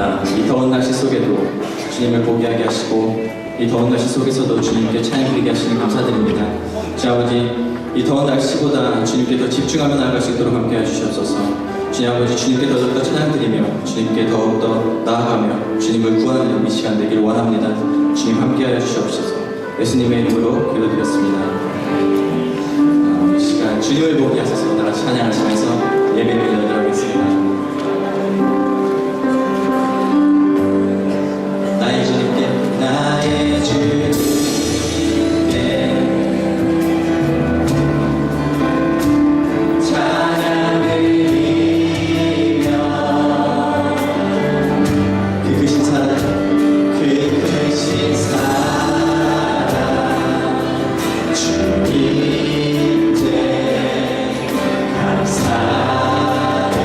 감사합니다. 이 더운 날씨 속에도 주님을 보게 하게 하시고 이 더운 날씨 속에서도 주님께 찬양 드리게 하시니 감사드립니다. 주 아버지, 이 더운 날씨보다 주님께 더 집중하며 나아갈 수 있도록 함께 해주시옵소서. 주님 아버지, 주님께 더욱더 찬양 드리며 주님께 더욱더 나아가며 주님을 구하는 이 시간 되기를 원합니다. 주님 함께하여 주시옵소서. 예수님의 이름으로 기도드렸습니다. 이 시간 주님을 보게 하셔서 다 같이 찬양하시면서 예배를 드리도록 나의 주님께 나의 주님께 찬양을 드리며 그 크신 사랑 그 크신 사랑 주님께 감사해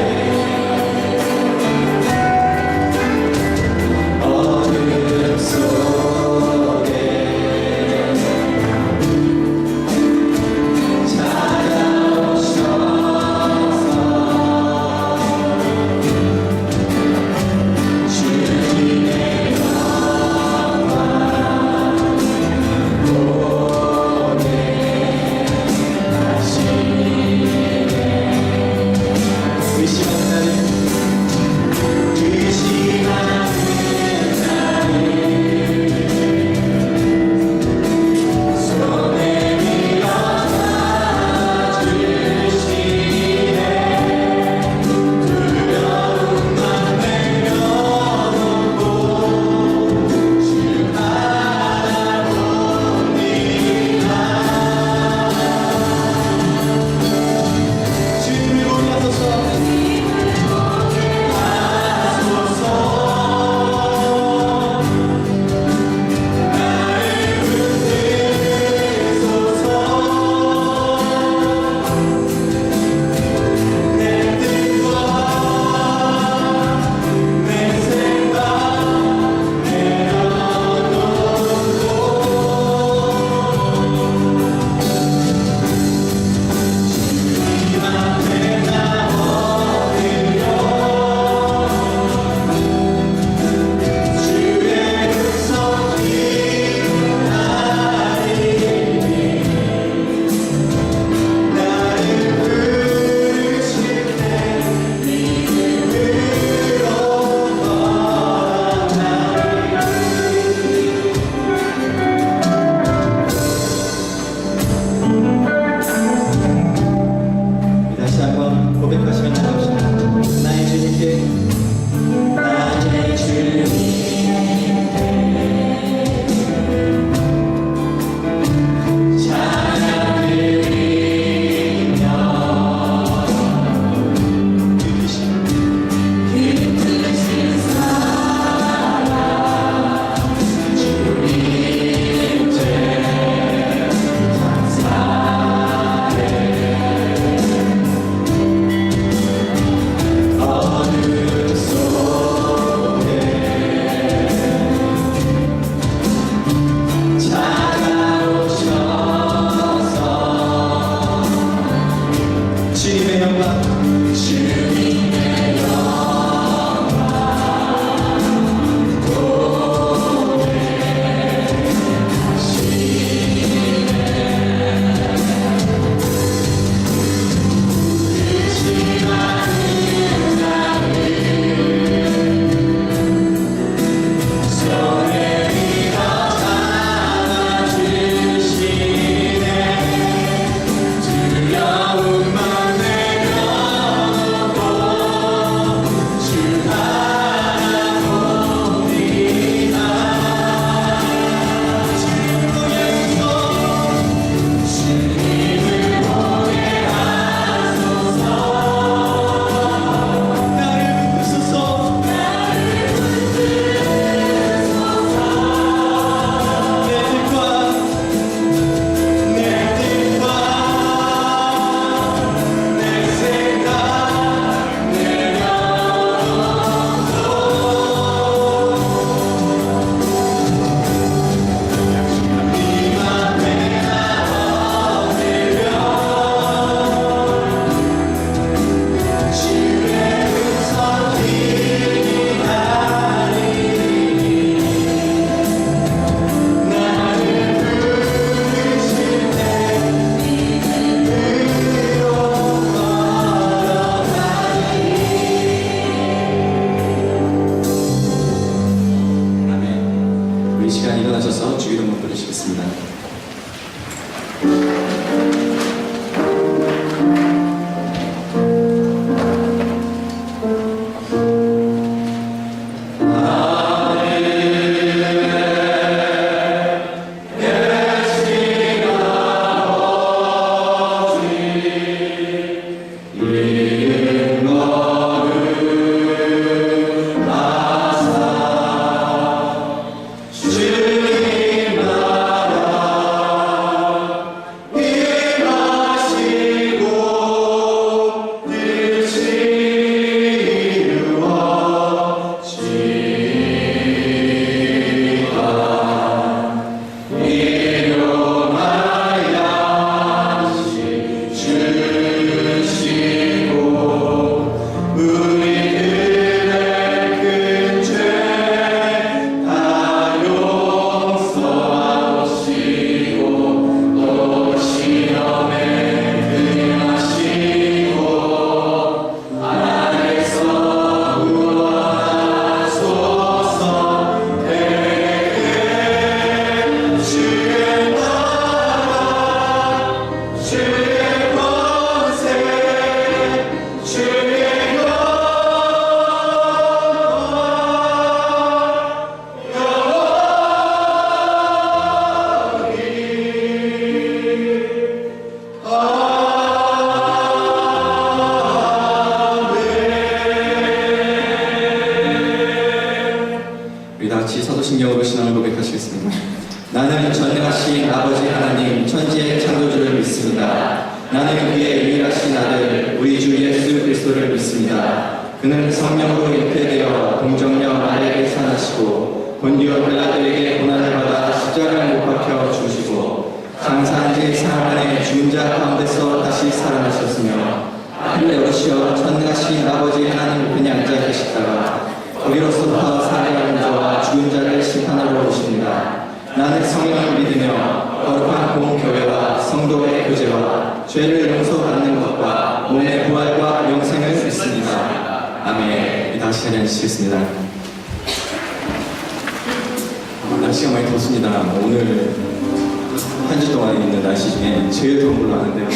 전능하신 아버지 하나님 천지의 창조주를 믿습니다. 나는 그의 유일하신 아들 우리 주 예수 그리스도를 믿습니다. 그는 성령으로 잉태되어 동정녀 마리아에게 태어나시고 본디오 빌라도에게 고난을 받아 십자가에 못 박혀 죽으시고 장사한 지 사흘 만에 죽은 자 가운데서 다시 살아나셨으며 하늘에 오르시어 전능하신 아버지 하나님 우편에 앉아 계시다가 거기로서부터 살아가는 자와 죽은 자를 심판하러 오십니다. 나는 성령을 믿으며 거룩한 공교회와 성도의 교제와 죄를 용서받는 것과 몸의 부활과 영생을 믿습니다. 아멘. 다시 찬양하시겠습니다. 날씨가 많이 덥습니다. 오늘 한 주 동안 있는 날씨 중에 제일 더운 걸로 아는데요.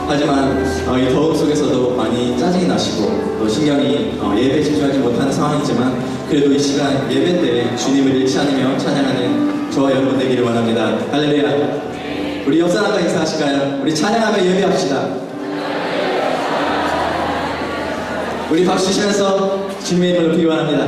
하지만 이 더움 속에서도 많이 짜증이 나시고 또 신경이 예배에 집중하지 못하는 상황이지만 그래도 이 시간 예배 때 주님을 잃지 않으며 찬양하는 저와 여러분 되기를 원합니다. 할렐루야. 우리 옆 사람과 인사하실까요? 우리 찬양하며 예배합시다. 우리 박수 치면서 주님의 이름을 높이기 원합니다.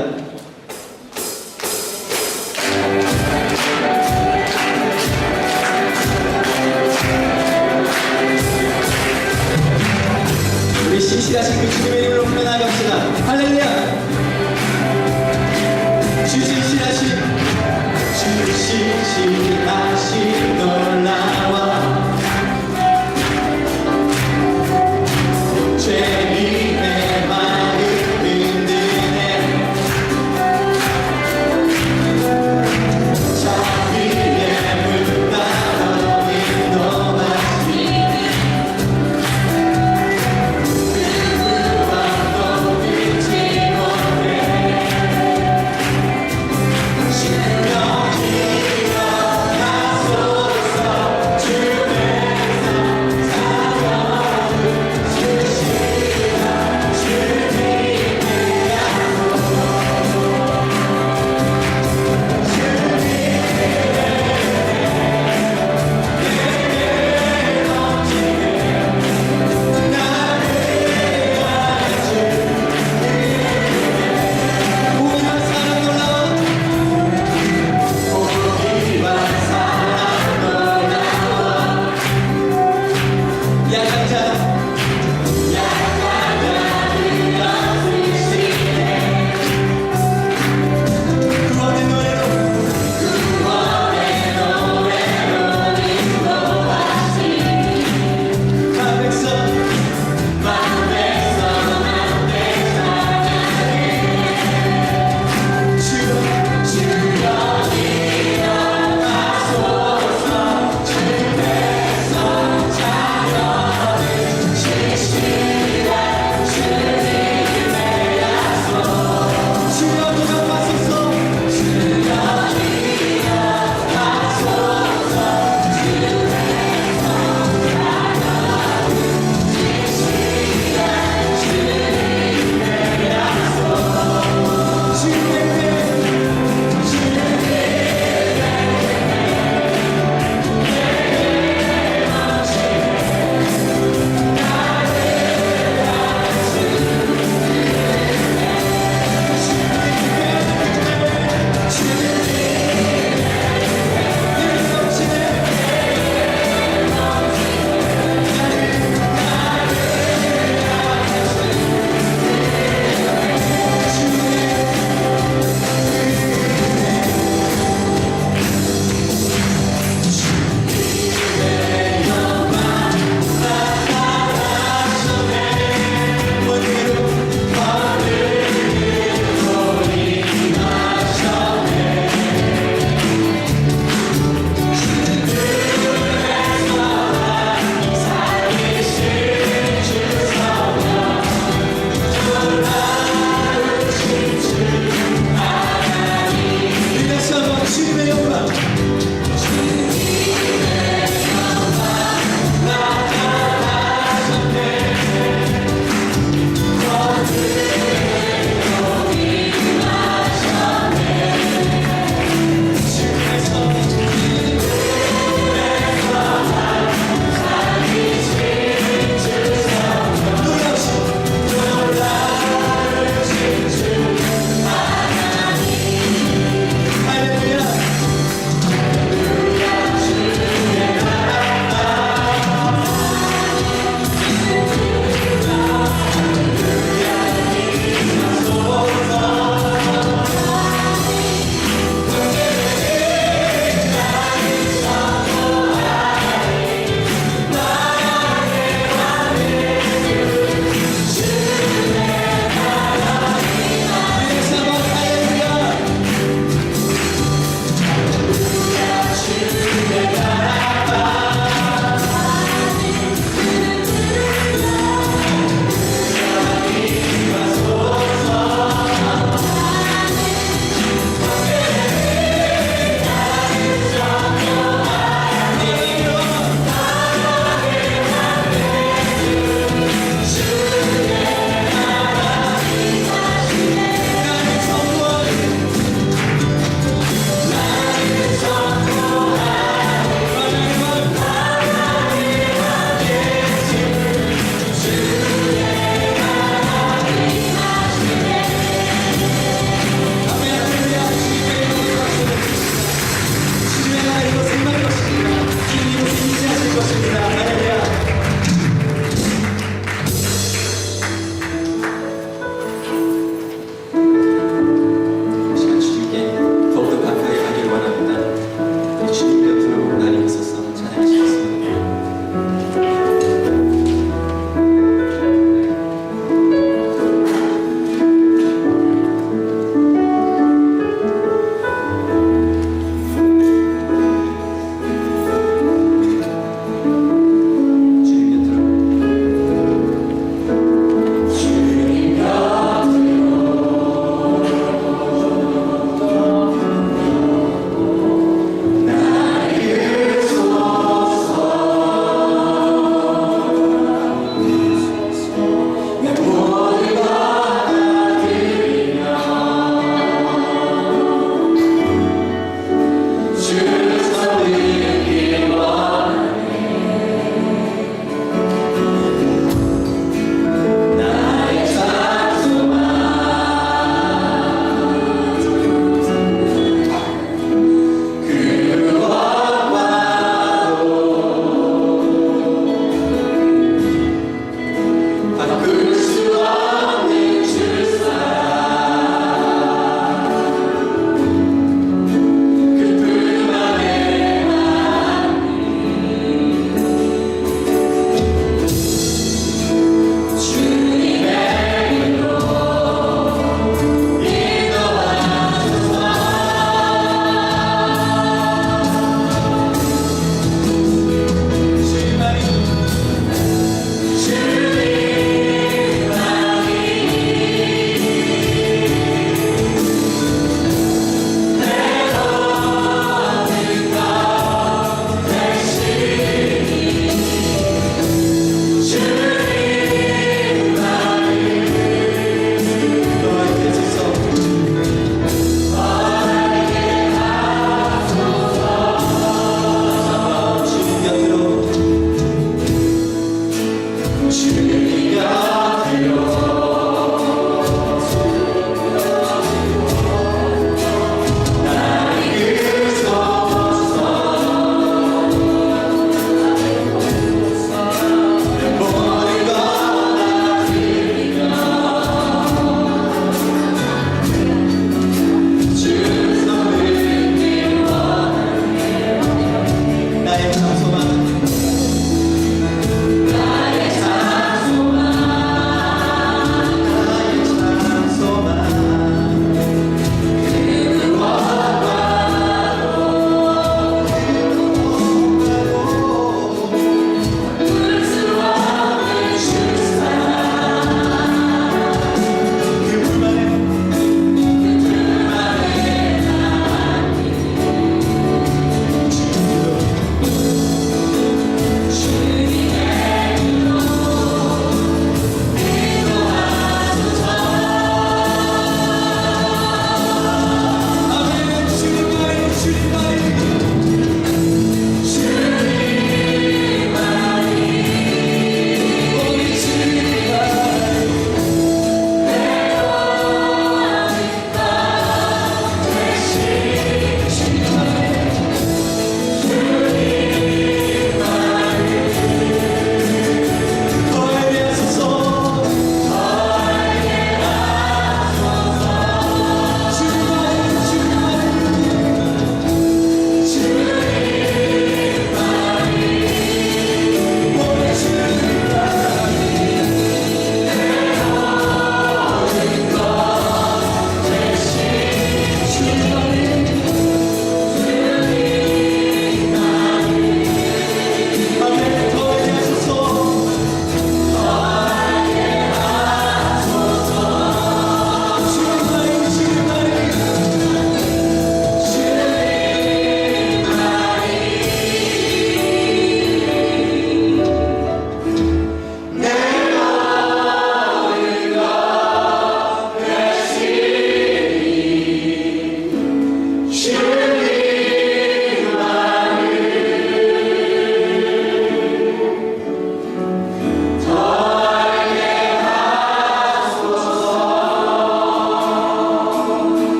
우리 신실하신 그 주님의 이름을 높여 나갑시다. 할렐루야. 주신실하신 놀라와 죄인의 마음을 흔드네 자비의 물 따라 인도하시네 그물과 높이지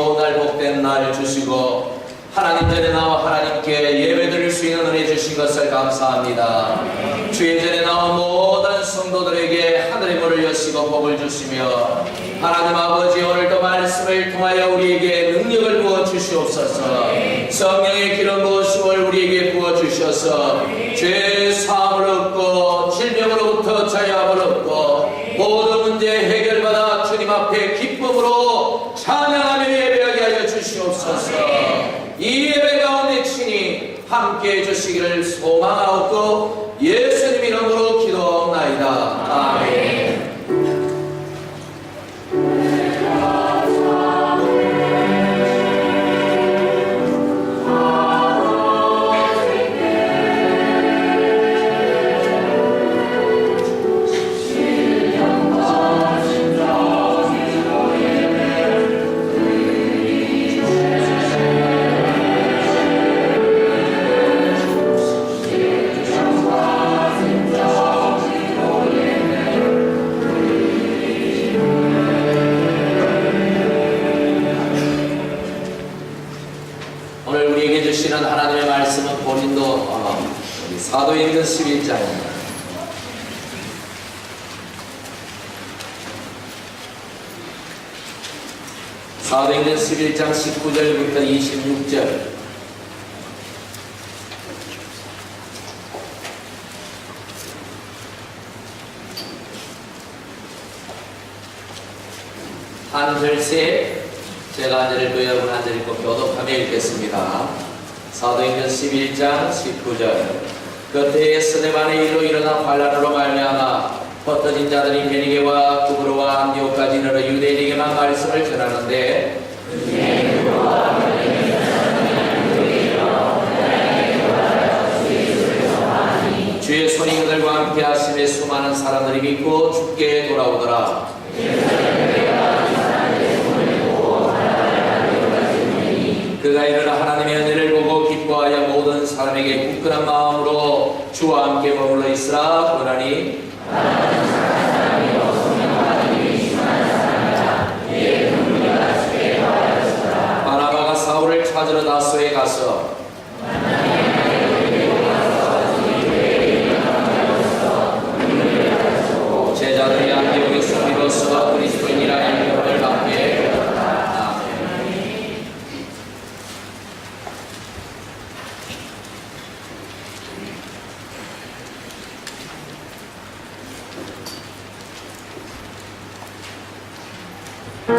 좋은 날 복된 날 주시고 하나님 전에 나와 하나님께 예배드릴 수 있는 은혜 주신 것을 감사합니다. 주의 전에 나온 모든 성도들에게 하늘의 문을 여시고 복을 주시며 하나님 아버지 오늘도 말씀을 통하여 우리에게 능력을 부어 주시옵소서. 성령의 기름 부으심을 우리에게 부어 주셔서 죄 사함을 얻고 질병으로부터 자유함을 얻고 모든 문제 해결받아 주님 앞에 기쁨으로 찬양하며 예배하게 하여 주시옵소서. 이 예배 가운데 친히 함께 해주시기를 소망하옵고 예수님 이름으로 기도하옵나이다. 아멘. 하나님의 말씀은 본인도 사도행전 11장입니다. 사도행전 11장 19절부터 26절. 한 절씩 제가 한 절을 또 여러분 한 절 읽고 교독하며 읽겠습니다. 사도행전 11장 19절. 그때에 스데반의 일로 일어나 반란으로 말미암아 흩어진 자들이 베니게와 구브로와 안디옥까지 이르러 유대인에게만 말씀을 전하는데 주의 손이 그들과 함께 하심에 수많은 사람들이 믿고 주께 돌아오더라. 그가 일어나 하나님의 은혜를 보고 기뻐하여 모든 사람에게 굳건한 마음으로 주와 함께 머물러 있으라 권하니 바나바가 사울을 찾으러 다소에 가서 제자들이 안디옥에서 비로소 그리스도인이라 인정을 받게 되었다. 아멘. 그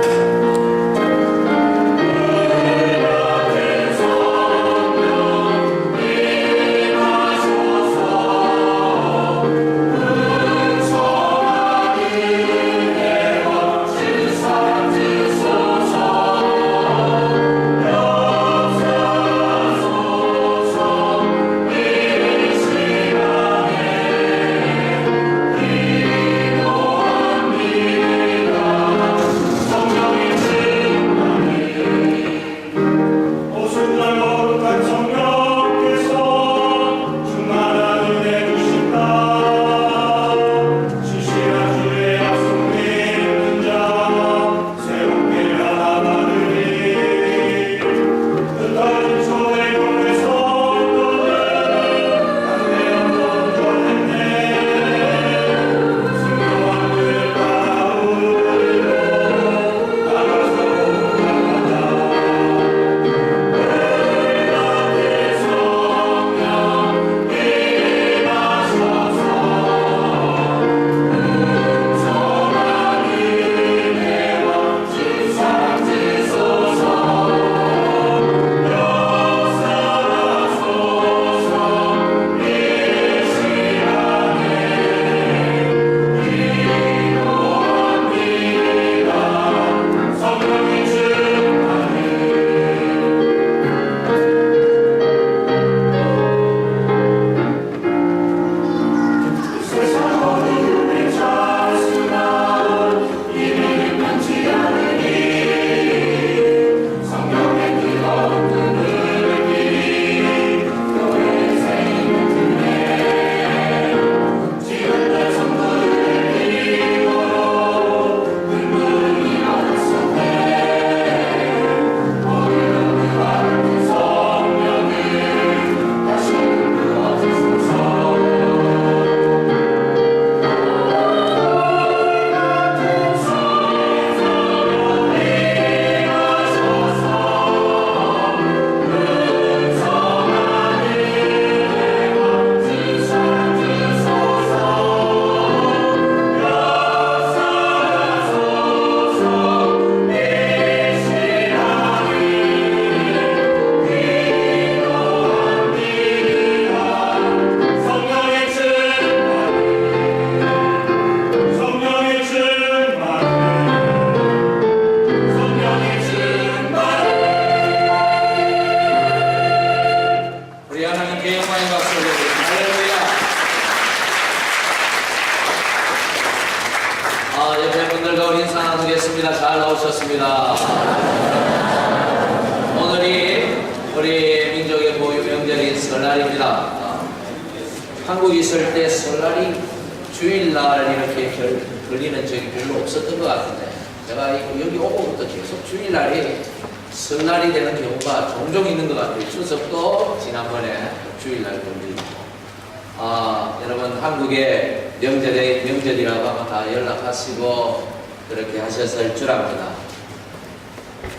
마쳤습니다. 오늘이 우리 민족의 고유 명절인 설날입니다. 한국 있을 때 설날이 주일날 이렇게 걸리는 적이 별로 없었던 것 같은데, 제가 여기 오고부터 계속 주일날이 설날이 되는 경우가 종종 있는 것 같아요. 추석도 지난번에 주일날 걸리고. 여러분 한국의 명절이라고 하면 다 연락하시고 그렇게 하셨을 줄 압니다.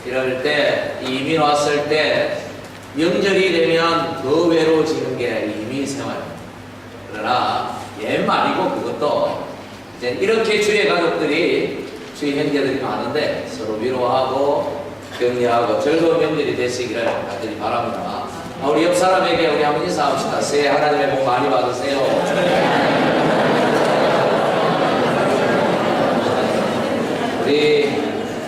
이럴 때 이민 왔을 때 명절이 되면 더 외로워지는 게 이민 생활입니다. 그러나 옛말이고 그것도 이제 이렇게 주의 가족들이 주의 형제들이 많은데 서로 위로하고 격려하고 즐거운 명절이 되시기를 간절히 바랍니다. 우리 옆 사람에게 우리 한번 인사합시다. 새해 하나님의 복 많이 받으세요. 우리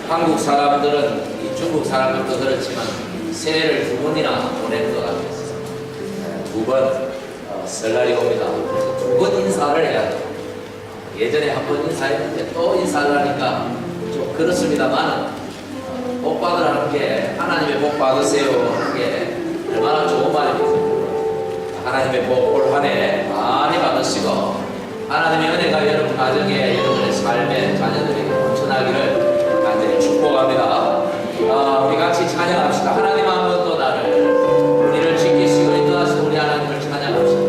한국 사람들은 중국 사람들도 그렇지만 새해를 2번이나 보내는 것 같아요. 2번 설날이 옵니다. 2번 인사를 해야 돼요. 예전에 한 번 인사했는데 또 인사를 하니까 좀 그렇습니다만 복 받으라는 게 하나님의 복 받으세요 하는 게 얼마나 좋은 말입니다. 하나님의 복 올 한 해 많이 받으시고 하나님의 은혜가 여러분 가정에 여러분의 삶에 자녀들에게 넘쳐나기를 간절히 축복합니다. 우리 같이 찬양합시다. 하나님 한 번 또 나를 우리를 지키시고 인도하시는 우리 하나님을 찬양합시다.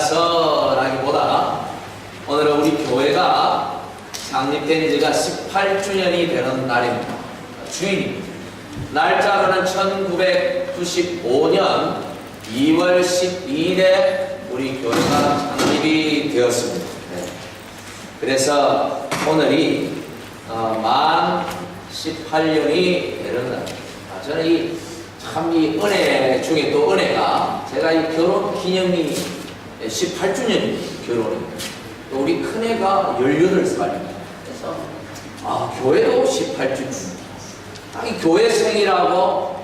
설날이라서라기보다 오늘은 우리 교회가 창립된 지가 18주년이 되는 날입니다. 주인입니다. 날짜로는 1995년 2월 12일에 우리 교회가 창립이 되었습니다. 네. 그래서 오늘이 만 18년이 되는 날. 저는 참 이 은혜 중에 또 은혜가 제가 이 결혼 기념이 18주년 결혼입니다. 또 우리 큰애가 18살입니다. 그래서 교회도 18주년. 딱 이 교회 생일하고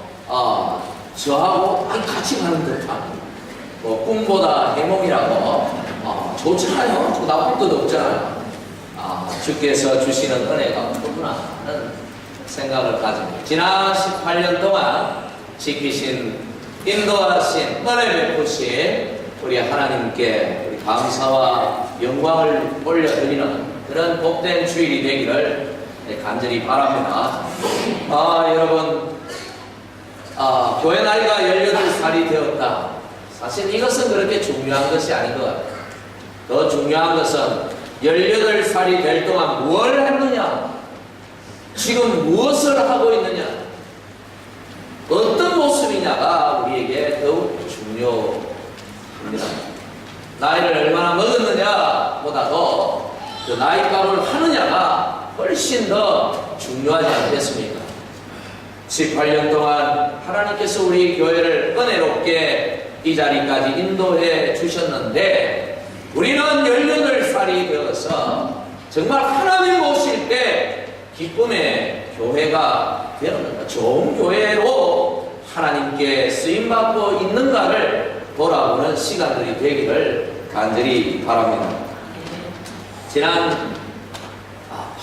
저하고 같이 가는 듯한 뭐 꿈보다 해몽이라고 좋잖아요. 뭐 나쁜 것도 없잖아요. 주께서 주시는 은혜가 크구나 하는 생각을 가집니다. 지난 18년 동안 지키신, 인도하신, 은혜 베푸신 우리 하나님께 우리 감사와 영광을 올려드리는 그런 복된 주일이 되기를 간절히 바랍니다. 여러분, 교회 나이가 18살이 되었다. 사실 이것은 그렇게 중요한 것이 아닌 것 같아요. 더 중요한 것은 18살이 될 동안 뭘 했느냐, 지금 무엇을 하고 있느냐, 어떤 모습이냐가 우리에게 더욱 중요합니다. 나이를 얼마나 먹었느냐 보다도 그 나이값을 하느냐가 훨씬 더 중요하지 않겠습니까? 18년 동안 하나님께서 우리 교회를 은혜롭게 이 자리까지 인도해 주셨는데 우리는 18살이 되어서 정말 하나님 모실 때 기쁨의 교회가 되었는가, 좋은 교회로 하나님께 쓰임받고 있는가를 돌아보는 시간들이 되기를 간절히 바랍니다. 지난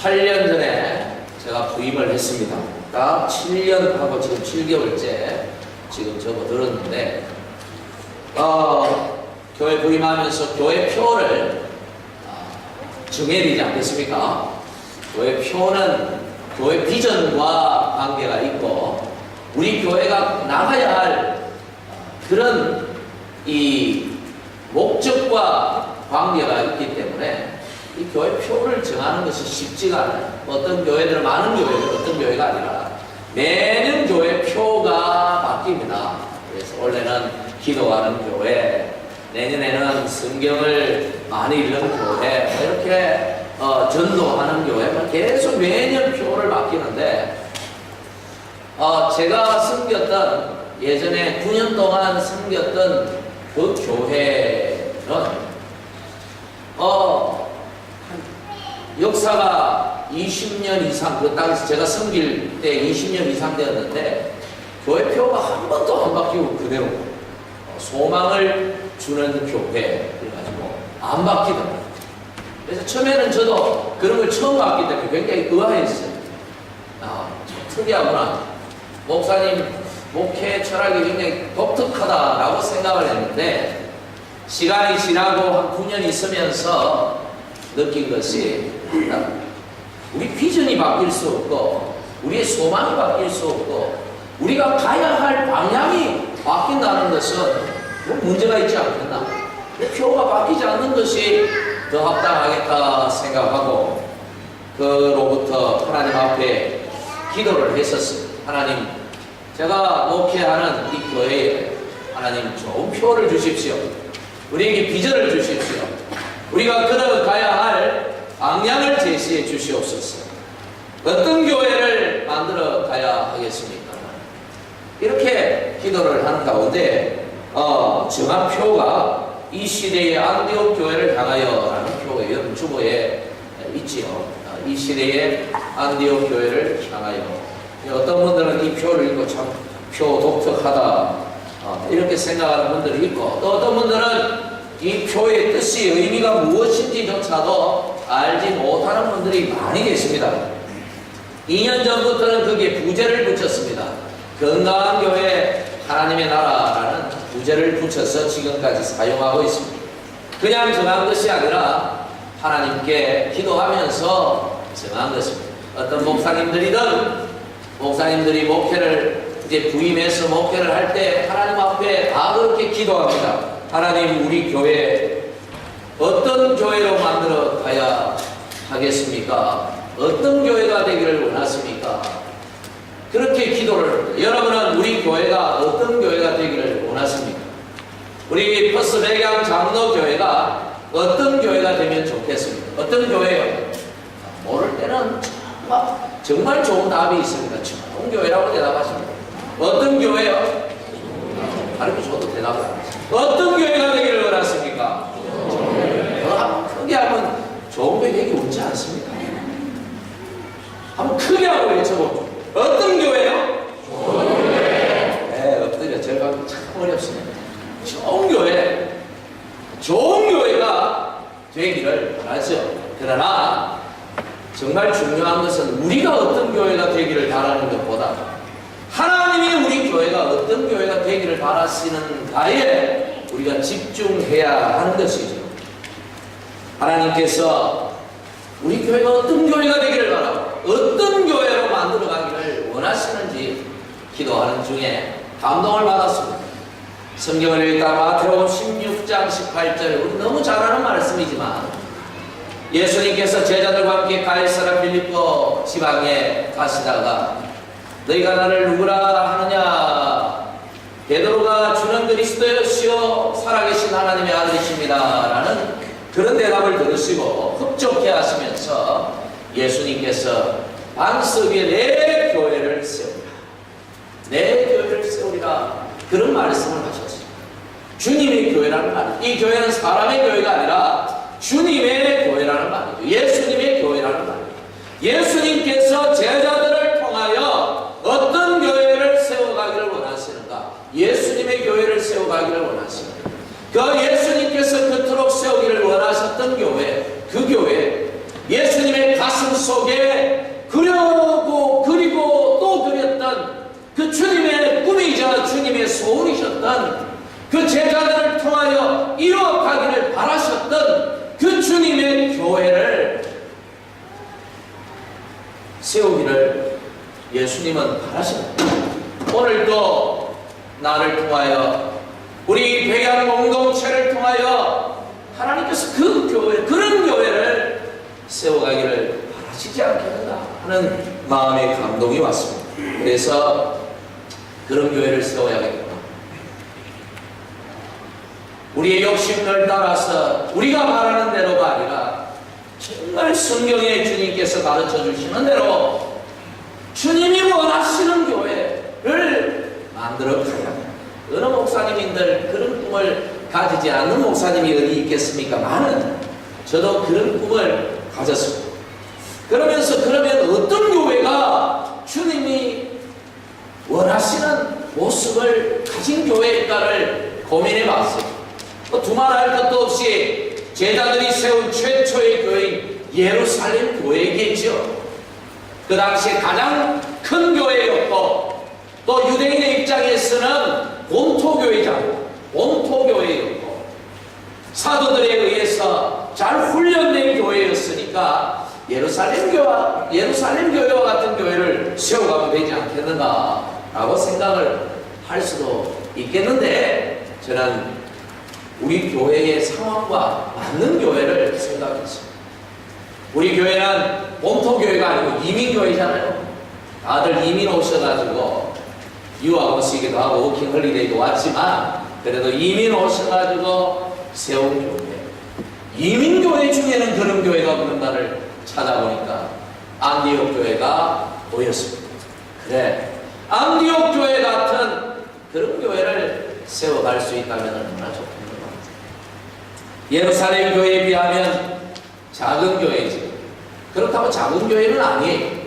8년 전에 제가 부임을 했습니다. 딱 7년하고 지금 7개월째 지금 접어들었는데 교회 부임하면서 교회 표를 정해야 되지 않겠습니까? 교회 표는 교회 비전과 관계가 있고 우리 교회가 나가야 할 그런 이 목적과 관계가 있기 때문에 이 교회 표를 정하는 것이 쉽지가 않아요. 어떤 교회들은, 많은 교회들, 어떤 교회가 아니라 매년 교회 표가 바뀝니다. 그래서 원래는 기도하는 교회, 내년에는 성경을 많이 읽는 교회, 이렇게 전도하는 교회, 계속 매년 표를 바뀌는데 제가 섬겼던, 예전에 9년 동안 섬겼던 그 교회는 역사가 20년 이상, 그 당시 제가 섬길 때 20년 이상 되었는데 교회 표가 한 번도 안 바뀌고 그대로 소망을 주는 교회 그래가지고 안 바뀌더라고요. 그래서 처음에는 저도 그런 걸 처음 봤기 때문에 굉장히 의아했어요. 특이하구나. 목사님 목회 철학이 굉장히 독특하다라고 생각을 했는데 시간이 지나고 한 9년 있으면서 느낀 것이 우리 비전이 바뀔 수 없고 우리의 소망이 바뀔 수 없고 우리가 가야 할 방향이 바뀐다는 것은 뭐 문제가 있지 않겠나. 표가 바뀌지 않는 것이 더 합당하겠다 생각하고 그로부터 하나님 앞에 기도를 했었어요. 하나님, 제가 목회하는 이 교회에 하나님 좋은 표를 주십시오. 우리에게 비전을 주십시오. 우리가 걸어가야 할 방향을 제시해 주시옵소서. 어떤 교회를 만들어 가야 하겠습니까? 이렇게 기도를 하는 가운데 정한 표가 이 시대의 안디옥 교회를 향하여라는 표가 주보에 있지요. 이 시대의 안디옥 교회를 향하여. 어떤 분들은 이 표를 읽고 참 표 독특하다 이렇게 생각하는 분들이 있고, 또 어떤 분들은 이 표의 뜻이, 의미가 무엇인지조차도 알지 못하는 분들이 많이 계십니다. 2년 전부터는 거기에 부제를 붙였습니다. 건강한 교회 하나님의 나라라는 부제를 붙여서 지금까지 사용하고 있습니다. 그냥 정한 것이 아니라 하나님께 기도하면서 정한 것입니다. 어떤 목사님들이 목회를 이제 부임해서 목회를 할 때 하나님 앞에 다 그렇게 기도합니다. 하나님, 우리 교회 어떤 교회로 만들어 가야 하겠습니까? 어떤 교회가 되기를 원하십니까? 그렇게 기도를 합니다. 여러분은 우리 교회가 어떤 교회가 되기를 원하십니까? 우리 퍼스 백양 장로교회가 어떤 교회가 되면 좋겠습니까? 어떤 교회요? 모를 때는 막 정말 좋은 답이 있습니다. 좋은 교회라고 대답하십니다. 어떤 교회요? 가르쳐 줘도 대답을 안 하죠. 어떤 교회가 되기를 원하십니까? 크게 하면 좋은 교회 되기 원치 않습니다. 한번 크게 하고 외쳐보죠. 어떤 교회요? 좋은 교회. 네, 엎드려. 제가 참 어렵습니다. 좋은 교회. 좋은 교회가 되기를 바라죠. 그러나 정말 중요한 것은 우리가 어떤 교회가 되기를 바라는 것보다 하나님이 우리 교회가 어떤 교회가 되기를 바라시는가에 우리가 집중해야 하는 것이죠. 하나님께서 우리 교회가 어떤 교회가 되기를 바라고 어떤 교회로 만들어가기를 원하시는지 기도하는 중에 감동을 받았습니다. 성경을 읽다 마태복음 16장 18절에 우리 너무 잘 아는 말씀이지만 예수님께서 제자들과 함께 가이사랴 빌립보 지방에 가시다가 너희가 나를 누구라 하느냐? 베드로가 주는 그리스도시요 살아계신 하나님의 아들이십니다 라는 그런 대답을 들으시고 흡족해 하시면서 예수님께서 반석 위에 내 교회를 세우리라, 내 교회를 세우리라 그런 말씀을 하셨습니다. 주님의 교회라는 말이죠. 이 교회는 사람의 교회가 아니라 주님의 교회라는 말이죠. 예수님의 교회라는 말이죠. 예수님께서 제자들을 통하여 어떤 교회를 세워가기를 원하시는가? 예수님의 교회를 세워가기를 원하십니다. 그 예수님께서 그토록 세우기를 원하셨던 교회, 그 교회, 예수님의 가슴 속에 그리고 또 그렸던 그 주님의 꿈이자 주님의 소원이셨던 그 제자들을 통하여 이루어가기를 바라셨던 그 주님의 교회를 세우기를 예수님은 바라십니다. 오늘도 나를 통하여 우리 백양 공동체를 통하여 하나님께서 그 교회, 그런 교회를 세워가기를 바라시지 않겠는가 하는 마음의 감동이 왔습니다. 그래서 그런 교회를 세워야겠구나. 우리의 욕심을 따라서 우리가 말하는 대로가 아니라 정말 성경에 주님께서 가르쳐 주시는 대로 주님이 원하시는 교회를 만들어 가야 합니다. 어느 목사님인들 그런 꿈을 가지지 않는 목사님이 어디 있겠습니까? 많은 저도 그런 꿈을 가졌습니다. 그러면 어떤 교회가 주님이 원하시는 모습을 가진 교회일까를 고민해 봤어요. 두말할 것도 없이 제자들이 세운 최초의 교회인 예루살렘 교회이겠죠. 그 당시에 가장 큰 교회였고 또 유대인의 입장에서는 본토교회였고 사도들에 의해서 잘 훈련된 교회였으니까 예루살렘 교회와 같은 교회를 세워가면 되지 않겠는가라고 생각을 할 수도 있겠는데 저는 우리 교회의 상황과 맞는 교회를 생각했습니다. 우리 교회는 본토교회가 아니고 이민교회잖아요. 다들 이민 오셔가지고 유학 오시기도 하고 워킹 홀리데이도 왔지만 그래도 이민 오셔가지고 세운 교회, 이민교회 중에는 그런 교회가 없는가를 찾아보니까 안디옥 교회가 보였습니다. 그래, 안디옥 교회 같은 그런 교회를 세워갈 수 있다면 얼마나 좋겠는가. 예루살렘 교회에 비하면 작은 교회지. 그렇다고 작은 교회는 아니에요.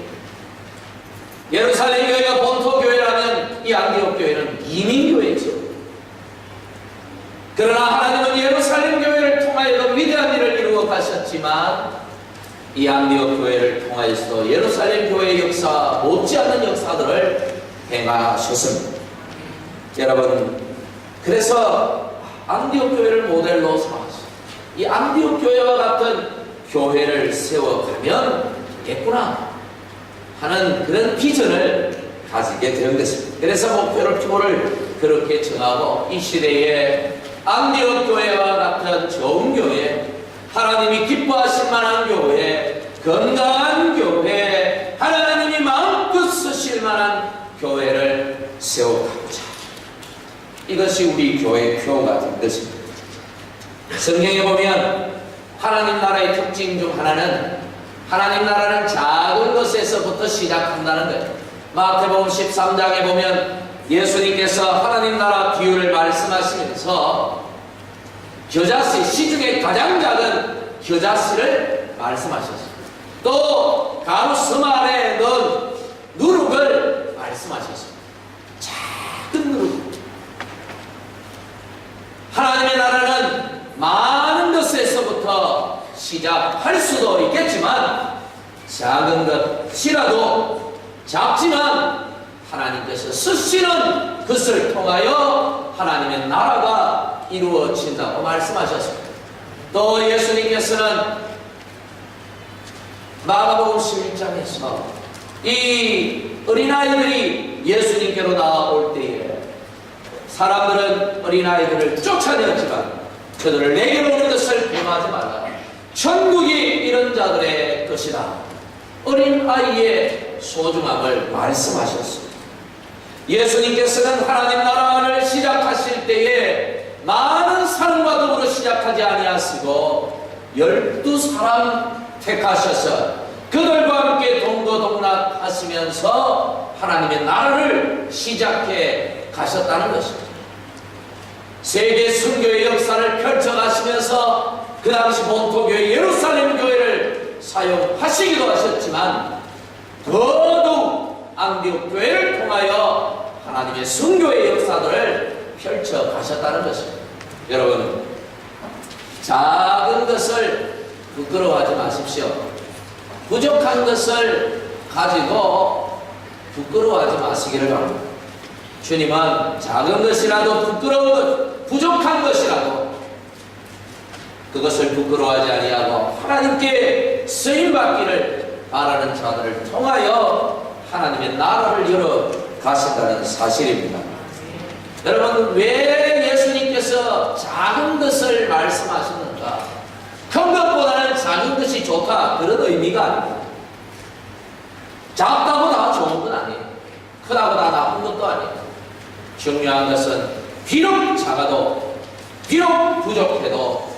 예루살렘 교회가 본토 교회라면 이 안디옥 교회는 이민 교회죠. 그러나 하나님은 예루살렘 교회를 통하여도 위대한 일을 이루어 가셨지만 이 안디옥 교회를 통하여서도 예루살렘 교회의 역사 못지않은 역사들을 행하셨습니다. 여러분, 그래서 안디옥 교회를 모델로 삼았습니다. 이 안디옥 교회와 같은 교회를 세워가면 되겠구나 하는 그런 비전을 가지게 된 것입니다. 그래서 목표를 그렇게 정하고 이 시대에 안디옥 교회와 같은 좋은 교회, 하나님이 기뻐하실 만한 교회, 건강한 교회, 하나님이 마음껏 쓰실 만한 교회를 세워가보자. 이것이 우리 교회의 표가 된 것입니다. 성경에 보면 하나님 나라의 특징 중 하나는 하나님 나라는 작은 것에서부터 시작한다는 거예요. 마태복음 13장에 보면 예수님께서 하나님 나라 비유를 말씀하시면서 겨자씨, 시중에 가장 작은 겨자씨를 말씀하셨어요. 또 가루 섬 안에 넣은 누룩을 말씀하셨어요. 작은 누룩. 하나님의 나라는 많은 것에서부터 시작할 수도 있겠지만 작은 것이라도 작지만 하나님께서 쓰시는 것을 통하여 하나님의 나라가 이루어진다고 말씀하셨습니다. 또 예수님께서는 마가복음 11장에서 이 어린아이들이 예수님께로 나올 때에 사람들은 어린아이들을 쫓아내었지만 그들을 내게로 오는 것을 금하지 말라. 천국이 이런 자들의 것이다. 어린아이의 소중함을 말씀하셨습니다. 예수님께서는 하나님 나라를 시작하실 때에 많은 사람과 더불어 시작하지 아니하시고 12사람 택하셔서 그들과 함께 동거동락하시면서 하나님의 나라를 시작해 가셨다는 것입니다. 세계 선교의 역사를 펼쳐가시면서 그 당시 본토교회 예루살렘 교회를 사용하시기도 하셨지만 더더욱 안디옥 교회를 통하여 하나님의 선교의 역사들을 펼쳐가셨다는 것입니다. 여러분, 작은 것을 부끄러워하지 마십시오. 부족한 것을 가지고 부끄러워하지 마시기를 바랍니다. 주님은 작은 것이라도 부끄러운 것, 부족한 것이라도 그것을 부끄러워하지 아니하고 하나님께 쓰임받기를 바라는 자들을 통하여 하나님의 나라를 열어 가신다는 사실입니다. 여러분, 왜 예수님께서 작은 것을 말씀하셨는가? 큰 것보다는 작은 것이 좋다, 그런 의미가 아닙니다. 작다고 다 좋은 건 아니에요. 크다고 다 나쁜 것도 아니에요. 중요한 것은 비록 작아도 비록 부족해도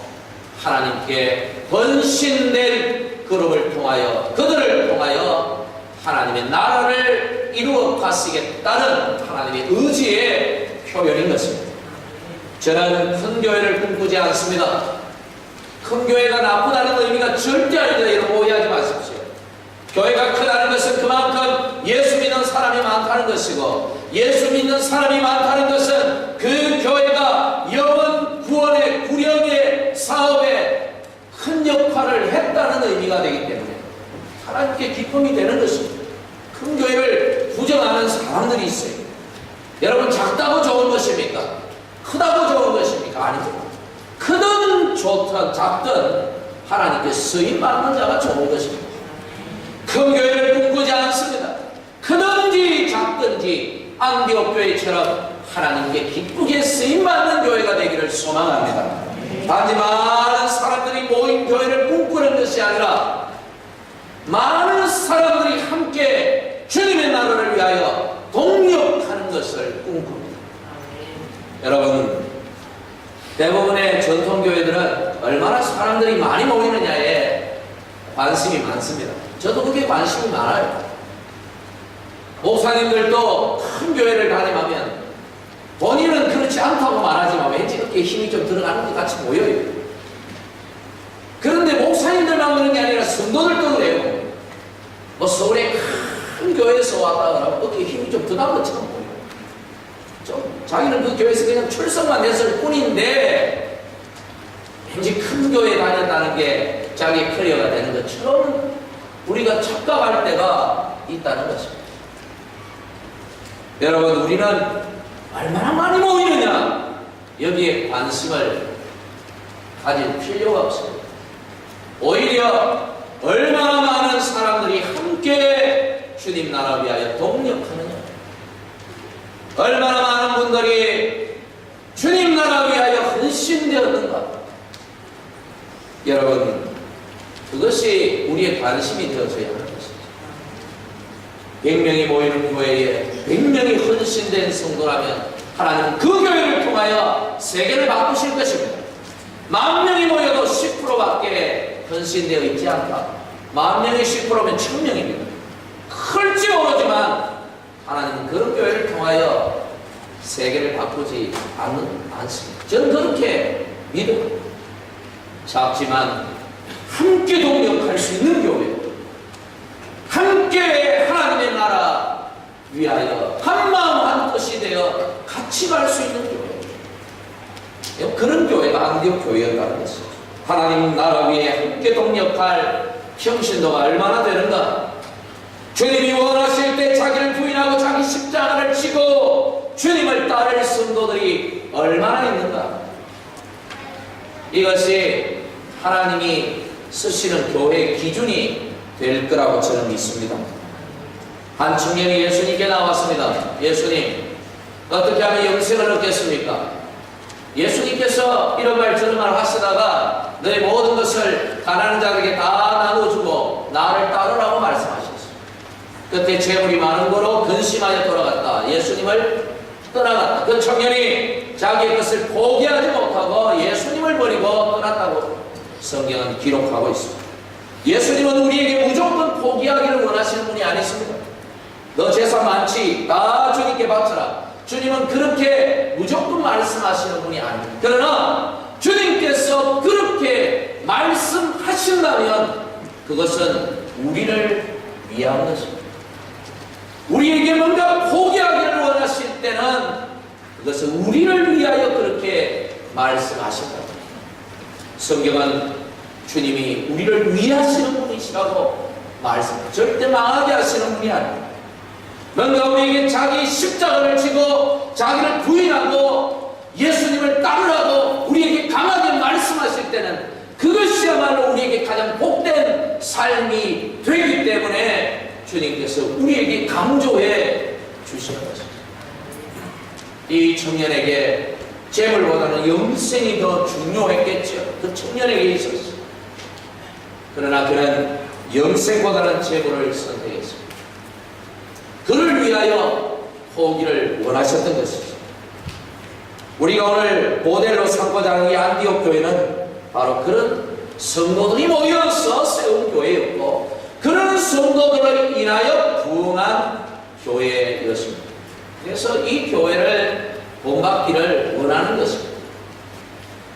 하나님께 헌신된 그룹을 통하여 그들을 통하여 하나님의 나라를 이루어 가시겠다는 하나님의 의지의 표현인 것입니다. 저는 큰 교회를 꿈꾸지 않습니다. 큰 교회가 나쁘다는 의미가 절대 아니다. 이런 오해하지 마십시오. 교회가 크다는 것은 그만큼 예수 믿는 사람이 많다는 것이고, 예수 믿는 사람이 많다는 것은 그 교회가 영혼 구원의 구령의 사업에 큰 역할을 했다는 의미가 되기 때문에 하나님께 기쁨이 되는 것입니다. 큰 교회를 부정하는 사람들이 있어요. 여러분, 작다고 좋은 것입니까? 크다고 좋은 것입니까? 아니죠. 크든 좋든 작든 하나님께 쓰임받는 자가 좋은 것입니다. 큰 교회를 꿈꾸지 않습니다. 크든지 작든지 안디옥 교회처럼 하나님께 기쁘게 쓰임받는 교회가 되기를 소망합니다. 단지 많은 사람들이 모인 교회를 꿈꾸는 것이 아니라 많은 사람들이 함께 주님의 나라를 위하여 동력하는 것을 꿈꿉니다. 여러분, 대부분의 전통교회들은 얼마나 사람들이 많이 모이느냐에 관심이 많습니다. 저도 그게 관심이 많아요. 목사님들도 큰 교회를 다니면 본인은 그렇지 않다고 말하지만 왠지 그렇게 힘이 좀 들어가는 것 같이 보여요. 그런데 목사님들만 그런 게 아니라 성도들도 그래요. 뭐 서울에 큰 교회에서 왔다 그러면 그렇게 힘이 좀 드는 것처럼 보여요. 좀 자기는 그 교회에서 그냥 출석만 했을 뿐인데 왠지 큰 교회에 다녔다는 게 자기의 커리어가 되는 것처럼 우리가 착각할 때가 있다는 것입니다. 여러분, 우리는 얼마나 많이 모이느냐, 여기에 관심을 가질 필요가 없습니다. 오히려 얼마나 많은 사람들이 함께 주님 나라 위하여 동력하느냐, 얼마나 많은 분들이 주님 나라 위하여 헌신되었는가. 여러분, 그것이 우리의 관심이 되어져야 하는 것입니다. 100명이 모이는 교회에 100명이 헌신된 성도라면 하나님은 그 교회를 통하여 세계를 바꾸실 것입니다. 10,000명이 모여도 10%밖에 헌신되어 있지 않다. 10,000명이 10%면 1,000명입니다. 클지 모르지만 하나님은 그런 교회를 통하여 세계를 바꾸지 않습니다. 저는 그렇게 믿어요. 작지만 함께 동력할 수 있는 교회, 함께 하나님의 나라 위하여 한마음 한뜻이 되어 같이 갈 수 있는 교회, 그런 교회가 안디옥 교회였다는 것이죠. 하나님 나라 위에 함께 동력할 평신도가 얼마나 되는가. 주님이 원하실 때 자기를 부인하고 자기 십자가를 지고 주님을 따를 성도들이 얼마나 있는가. 이것이 하나님이 쓰시는 교회의 기준이 될 거라고 저는 믿습니다. 한 청년이 예수님께 나왔습니다. 예수님, 어떻게 하면 영생을 얻겠습니까? 예수님께서 이런 말 저런 말 하시다가 너의 모든 것을 가난한 자들에게 다 나눠주고 나를 따르라고 말씀하셨어요. 그때 재물이 많은 거로 근심하여 돌아갔다. 예수님을 떠나갔다. 그 청년이 자기의 것을 포기하지 못하고 예수님을 버리고 떠났다고 성경은 기록하고 있습니다. 예수님은 우리에게 무조건 포기하기를 원하시는 분이 아니십니다. 너 재산 많지? 다 주님께 바쳐라. 주님은 그렇게 무조건 말씀하시는 분이 아닙니다. 그러나 주님께서 그렇게 말씀하신다면 그것은 우리를 위한 것입니다. 우리에게 뭔가 포기하기를 원하실 때는 그것은 우리를 위하여 그렇게 말씀하신다. 성경은 주님이 우리를 위하시는 분이시라고 말씀합니다. 절대 망하게 하시는 분이 아닙니다. 뭔가 우리에게 자기 십자가를 지고 자기를 부인하고 예수님을 따르라고 우리에게 강하게 말씀하실 때는 그것이야말로 우리에게 가장 복된 삶이 되기 때문에 주님께서 우리에게 강조해 주시는 것입니다. 이 청년에게 재물보다는 영생이 더 중요했겠죠. 그 청년에게 있었어요. 그러나 그는 영생보다는 재물을 선택했습니다. 그를 위하여 포기를 원하셨던 것이죠. 우리가 오늘 모델로 삼고자 하는 이 안디옥 교회는 바로 그런 성도들이 모여서 세운 교회였고 그런 성도들을 인하여 부흥한 교회였습니다. 그래서 이 교회를 본받기를 원하는 것입니다.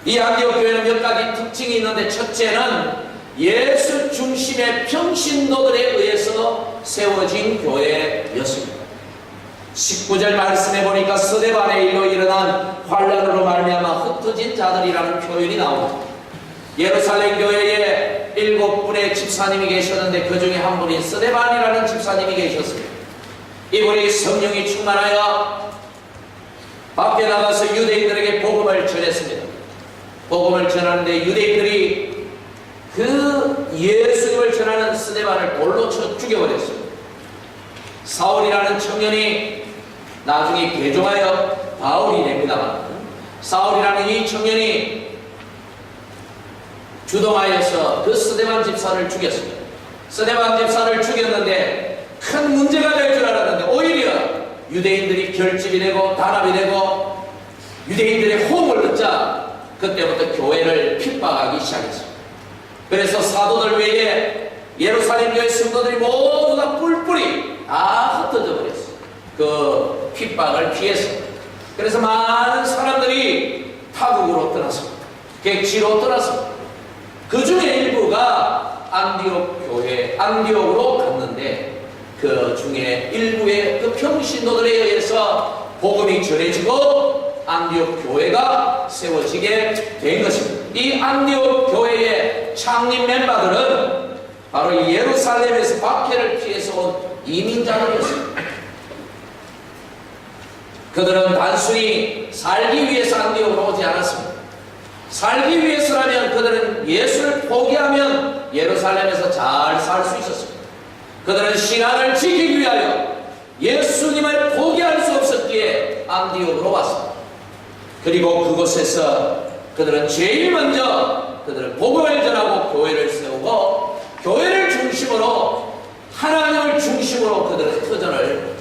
이 안디옥 교회는 몇 가지 특징이 있는데 첫째는 예수 중심의 평신도들에 의해서 세워진 교회였습니다. 19절 말씀해 보니까 스데반의 일로 일어난 환란으로 말미암아 흩어진 자들이라는 표현이 나옵니다. 예루살렘 교회에 7분의 집사님이 계셨는데 그 중에 한 분이 스데반이라는 집사님이 계셨습니다. 이분이 성령이 충만하여 밖에 나가서 유대인들에게 복음을 전했습니다. 복음을 전하는데 유대인들이 그 예수님을 전하는 스데반을 돌로 쳐 죽여버렸습니다. 사울이라는 청년이 나중에 개종하여 바울이 됩니다만 사울이라는 이 청년이 주동하여서 그 스데반 집사를 죽였습니다. 스데반 집사를 죽였는데 큰 문제가 될 줄 알았는데 오히려 유대인들이 결집이 되고 단합이 되고 유대인들의 호응을 얻자 그때부터 교회를 핍박하기 시작했습니다. 그래서 사도들 외에 예루살렘 교회 성도들이 모두 다 뿔뿔이 다 흩어져 버렸어요. 그 핍박을 피해서. 그래서 많은 사람들이 타국으로 떠났습니다. 객지로 떠났습니다. 그 중에 일부가 안디옥 교회, 안디옥으로 갔는데 그 중에 일부의 그 평신도들에 의해서 복음이 전해지고 안디옥 교회가 세워지게 된 것입니다. 이 안디옥 교회의 창립 멤버들은 바로 이 예루살렘에서 박해를 피해서 온 이민자들이었습니다. 그들은 단순히 살기 위해서 안디옥으로 오지 않았습니다. 살기 위해서라면 그들은 예수를 포기하면 예루살렘에서 잘 살 수 있었습니다. 그들은 신앙을 지키기 위하여 예수님을 포기할 수 없었기에 안디옥으로 왔습니다. 그리고 그곳에서 그들은 제일 먼저 그들은 복음을 전하고 교회를 세우고 교회를 중심으로 하나님을 중심으로 그들의 터전을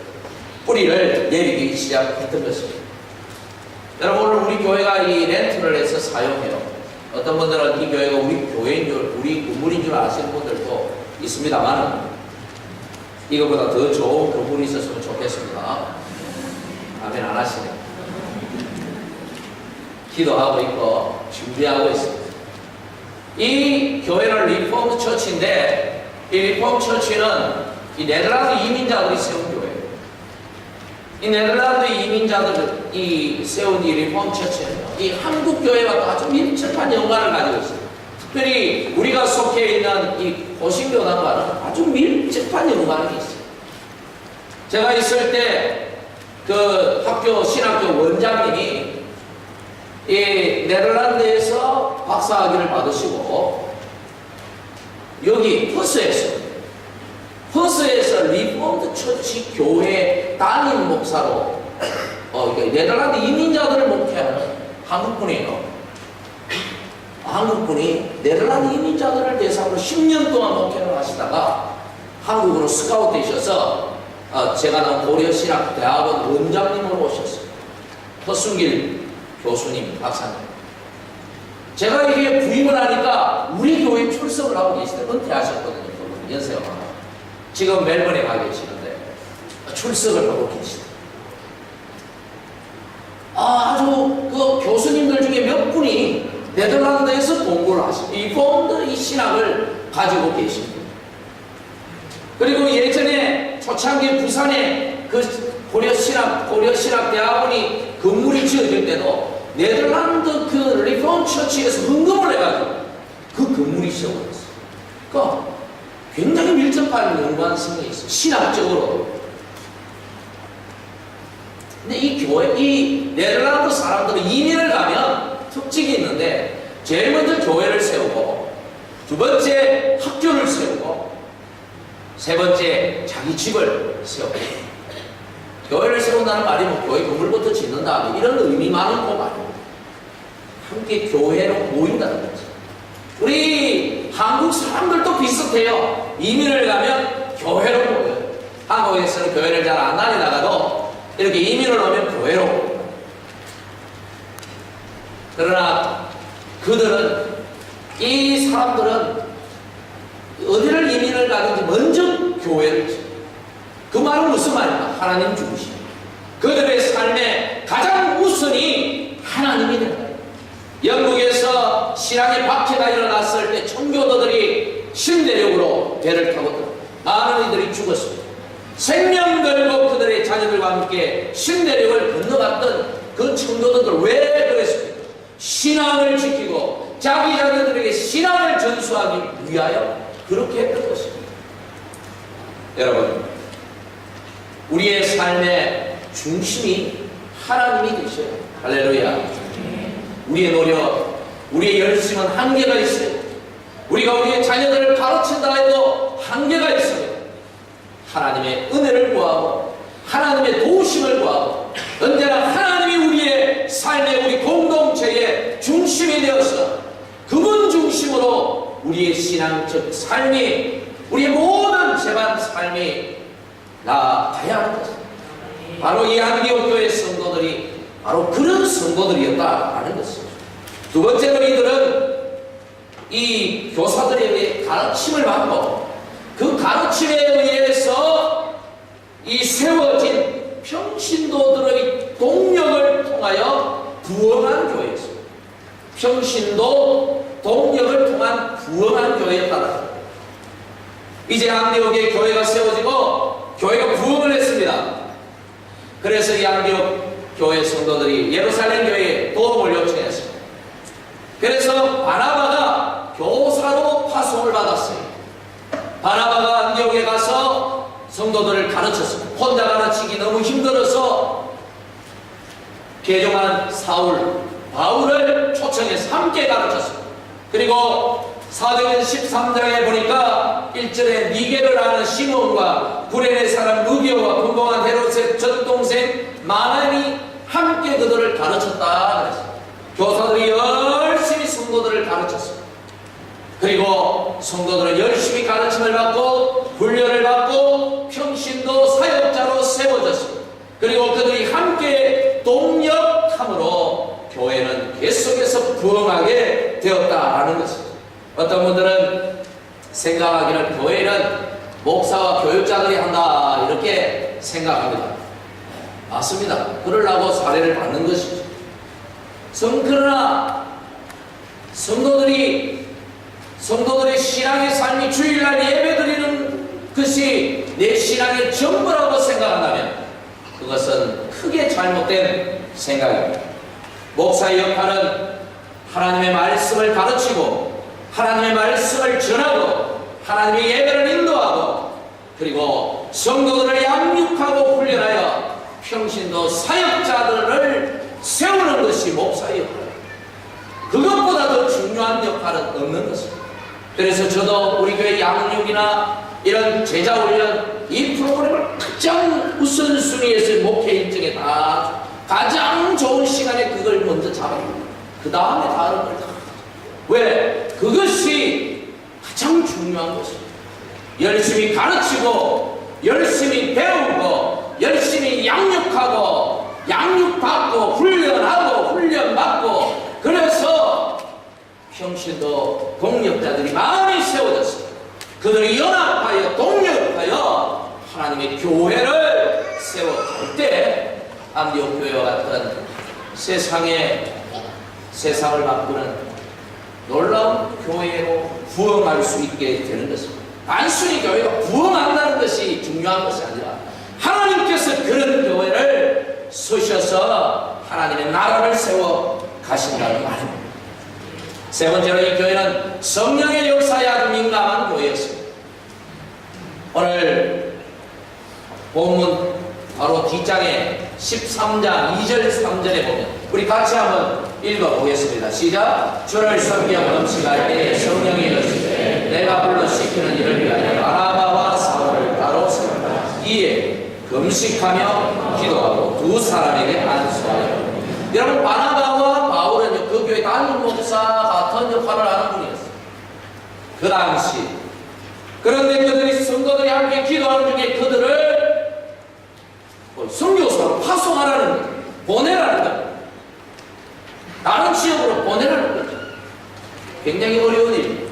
뿌리를 내리기 시작했던 것입니다. 여러분 오늘 우리 교회가 이 렌트를 해서 사용해요. 어떤 분들은 이 교회가 우리 교회인 줄, 우리 건물인 줄 아시는 분들도 있습니다만 이거보다 더 좋은 그분이 있었으면 좋겠습니다. 아멘 안 하시네. 기도하고 있고 준비하고 있습니다. 이 교회는 리폼 처치인데 이 리폼 처치는 이 네덜란드 이민자들이 세운 교회예요. 이 네덜란드 이민자들이 세운 이 리폼 처치는 이 한국 교회와 아주 밀접한 연관을 가지고 있습니다. 특별히 우리가 속해 있는 이 고신교단과는 아주 밀접한 연관이 있어요. 제가 있을 때 그 학교 신학교 원장님이 이 네덜란드에서 박사학위를 받으시고 여기 퍼스에서 리폼드 처치 교회 담임 목사로 네덜란드 이민자들을 목회하는 한국분이에요. 한국분이 네덜란드 이민자들을 대상으로 10년 동안 목회를 하시다가 한국으로 스카우트 되셔서 제가 나온 고려신학대학원 원장님으로 오셨어요. 허순길 교수님, 박사님. 제가 이게 부임을 하니까 우리 교회 출석을 하고 계시대. 은퇴하셨거든요. 그분 연세가 많아. 지금 멜번에 가 계시는데 출석을 하고 계시대. 아주 그 교수님들 중에 몇 분이 네덜란드에서 공부를 하시고 리폼드 이 신학을 가지고 계십니다. 그리고 예전에 초창기 부산에 그 고려신학대학원이 건물이 지어질 때도 네덜란드 그 리폼 처치에서 헌금을 해가지고 그 건물이 지어졌어요. 그러니까 굉장히 밀접한 연관성이 있어요. 신학적으로. 근데 이 교회, 이 네덜란드 사람들은 이민을 가면 특징이 있는데 제일 먼저 교회를 세우고 두 번째 학교를 세우고 세 번째 자기 집을 세우고 교회를 세운다는 말이 뭐 교회 건물부터 짓는다 이런 의미만은 꼭 아닙니다. 함께 교회로 모인다는 거죠. 우리 한국 사람들도 비슷해요. 이민을 가면 교회로 모여요. 한국에서는 교회를 잘 안 다니다가도 이렇게 이민을 오면 교회로 모여요. 그러나 그들은 이 사람들은 어디를 이민을 가든지 먼저 교회를 지어요. 그 말은 무슨 말입니까? 하나님 중심. 그들의 삶의 가장 우선이 하나님이 된다. 영국에서 신앙의 박해가 일어났을 때 청교도들이 신대륙으로 배를 타고 들어 많은 이들이 죽었습니다. 생명 걸고 그들의 자녀들과 함께 신대륙을 건너갔던 그 청교도들 왜 그랬습니까? 신앙을 지키고 자기 자녀들에게 신앙을 전수하기 위하여 그렇게 했던 것입니다. 여러분, 우리의 삶의 중심이 하나님이 되셔요. 할렐루야. 우리의 노력, 우리의 열심은 한계가 있어요. 우리가 우리의 자녀들을 가르친다 해도 한계가 있어요. 하나님의 은혜를 구하고 하나님의 도우심을 구하고 언제나 하나님이 우리의 삶의 우리 공동체의 중심이 되어서 그분 중심으로 우리의 신앙적 삶이 우리의 모든 재반 삶이 나아가야 하는 것입니다. 바로 이 안디옥 교회 성도들이 바로 그런 성도들이었다라는 것입니다. 두 번째로 이들은 이 교사들에게 가르침을 받고 그 가르침에 의해서 이 세워진 평신도들의 동력을 통하여 부흥한 교회였습니다. 평신도 동력을 통한 부흥한 교회였다. 이제 안디옥에 교회가 세워지고 교회가 부흥을 했습니다. 그래서 이 안디옥 교회 성도들이 예루살렘 교회에 도움을 요청했습니다. 그래서 바나바가 교사로 파송을 받았어요. 바나바가 안디옥에 가서 성도들을 가르쳤습니다. 혼자 가르치기 너무 힘들어서 개종한 바울을 초청해서 함께 가르쳤습니다. 그리고 사도행전 13장에 보니까 1절에 니게를 아는 시몬과 구레네 사람 루디오와 분봉한 헤롯의 전동생 마난이 함께 그들을 가르쳤다 그랬어요. 교사들이 열심히 성도들을 가르쳤습니다. 그리고 성도들은 열심히 가르침을 받고 훈련을 받고 평신도 사역자로 세워졌습니다. 그리고 그들이 함께 동력함으로 교회는 계속해서 부흥하게 되었다라는 것입니다. 어떤 분들은 생각하기를 교회는 목사와 교육자들이 한다 이렇게 생각합니다. 맞습니다. 그러려고 사례를 받는 것이죠. 그러나 성도들의 신앙의 삶이 주일날 예배드리는 것이 내 신앙의 전부라고 생각한다면 그것은 크게 잘못된 생각입니다. 목사의 역할은 하나님의 말씀을 가르치고 하나님의 말씀을 전하고 하나님의 예배를 인도하고 그리고 성도들을 양육하고 훈련하여 평신도 사역자들을 세우는 것이 목사의 역할입니다. 그것보다 더 중요한 역할은 없는 것입니다. 그래서 저도 우리 교회 양육이나 이런 제자훈련 이 프로그램을 가장 우선순위에서 목회 일정에 다 가장 좋은 시간에 그걸 먼저 잡아요. 그 다음에 다른 걸 다. 왜? 그것이 가장 중요한 것입니다. 열심히 가르치고 열심히 배우고 열심히 양육하고 양육받고 훈련하고 훈련받고 그래서 평신도 동력자들이 많이 세워졌습니다. 그들이 연합하여 동력하여 하나님의 교회를 세워갈 때 안디옥 교회와 같은 세상을 바꾸는 놀라운 교회로 부흥할 수 있게 되는 것입니다. 단순히 교회가 부흥한다는 것이 중요한 것이 아니라 하나님께서 그런 교회를 서셔서 하나님의 나라를 세워 가신다는 말입니다. 세 번째로 이 교회는 성령의 역사에 아주 민감한 교회였습니다. 오늘 본문 바로 뒷장에 13장 2절 3절에 보면 우리 같이 한번 읽어보겠습니다. 시작. 주를 섬겨 금식할 때에 성령이 이르시되 내가 불러 시키는 일을 위하여 바나바와 사울을 따로 세웠다. 이에 금식하며 기도하고 두 사람에게 안수하여. 여러분 바나바와 바울은 그 교회 담임 목사 같은 역할을 하는 분이었어요. 그 당시. 그런데 그들이 성도들이 함께 기도하는 중에 그들을 선교사로 파송하라는 거예요. 보내라는 거예요. 다른 지역으로 보내라는 거죠. 굉장히 어려운 일입니다.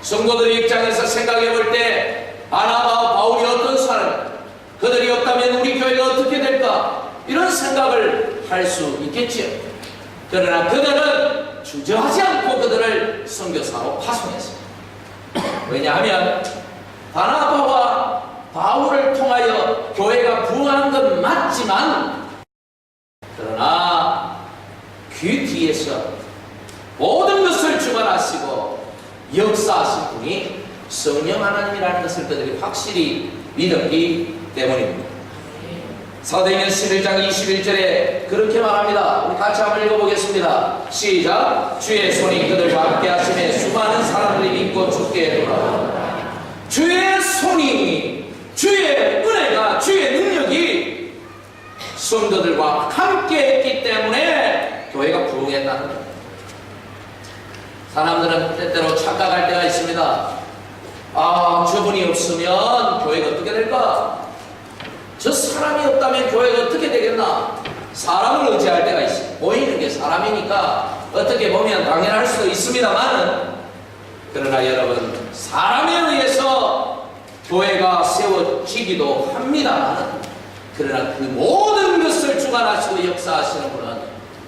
성도들의 입장에서 생각해 볼 때 바나바와 바울이 어떤 사람이야? 그들이 없다면 우리 교회가 어떻게 될까? 이런 생각을 할 수 있겠지요. 그러나 그들은 주저하지 않고 그들을 선교사로 파송했습니다. 왜냐하면 바나바와 바울을 통하여 교회가 부흥한 건 맞지만 그러나 귀 뒤에서 모든 것을 주관하시고 역사하신 분이 성령 하나님이라는 것을 그들이 확실히 믿었기 때문입니다. 사도행전 11장 21절에 그렇게 말합니다. 우리 같이 한번 읽어보겠습니다. 시작. 주의 손이 그들과 함께 하심에 수많은 사람들이 믿고 주께 돌아온다. 주의 손이, 주의 은혜가, 주의 능력이 성도들과 함께 했기 때문에 교회가 부흥했다는 겁니다. 사람들은 때때로 착각할 때가 있습니다. 아, 저분이 없으면 교회가 어떻게 될까? 저 사람이 없다면 교회가 어떻게 되겠나? 사람을 의지할 때가 있어요. 보이는 게 사람이니까 어떻게 보면 당연할 수도 있습니다만 그러나 여러분 사람에 의해서 교회가 세워지기도 합니다만 그러나 그 모든 것을 주관하시고 역사하시는 분은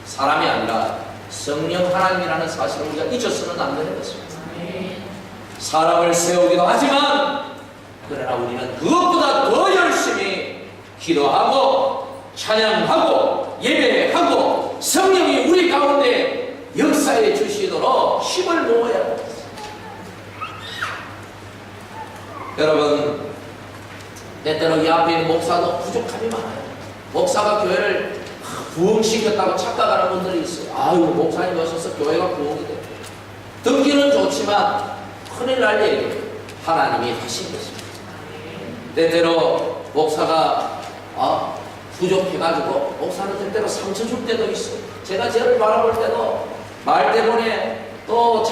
사람이 아니라 성령 하나님이라는 사실을 우리가 잊어서는 안 되는 것입니다. 사람을 세우기도 하지만 그러나 우리는 그것보다 더 열심히 기도하고 찬양하고 예배하고 성령이 우리 가운데 역사해 주시도록 힘을 모아야 합니다. 여러분 때때로 이 앞에 있는 목사도 부족함이 많아요. 목사가 교회를 부흥시켰다고 착각하는 분들이 있어요. 아유 목사님 오셔서 교회가 부흥이 돼요. 듣기는 좋지만 큰일 날 일이에요. 하나님이 하신 것입니다. 때때로 목사가 부족해가지고 목사는 때때로 상처 줄 때도 있어요. 제가 저를 바라볼 때도 말 때문에 또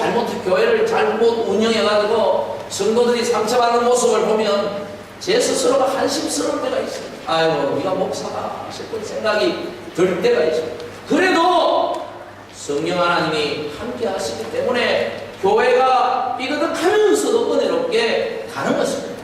교회를 잘못 운영해가지고 성도들이 상처받는 모습을 보면 제 스스로가 한심스러운 때가 있어요. 아이고 네가 목사다 싶은 생각이 들 때가 있어요. 그래도 성령 하나님이 함께 하시기 때문에 교회가 삐그덕하지 하면서도 은혜롭게 가는 것입니다.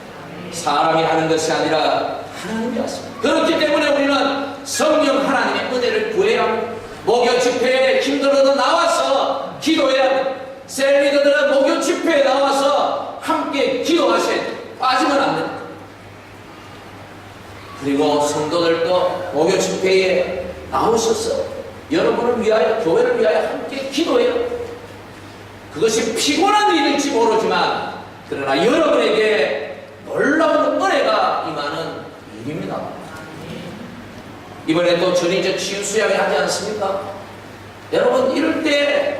사람이 하는 것이 아니라 하나님이 하십니다. 그렇기 때문에 우리는 성령 하나님의 은혜를 구해야 합니다. 목요 집회에 힘들어도 나와서 기도해야 합니다. 셀리더들은 목요 집회에 나와서 함께 기도하셔야 돼요. 빠지면 안 됩니다. 그리고 성도들도 목요 집회에 나오셔서 여러분을 위하여, 교회를 위하여 함께 기도해요. 그것이 피곤한 일일지 모르지만 그러나 여러분에게 놀라운 은혜가 임하는 일입니다. 이번에 또 전인적 치유 수양회 하지 않습니까? 여러분 이럴 때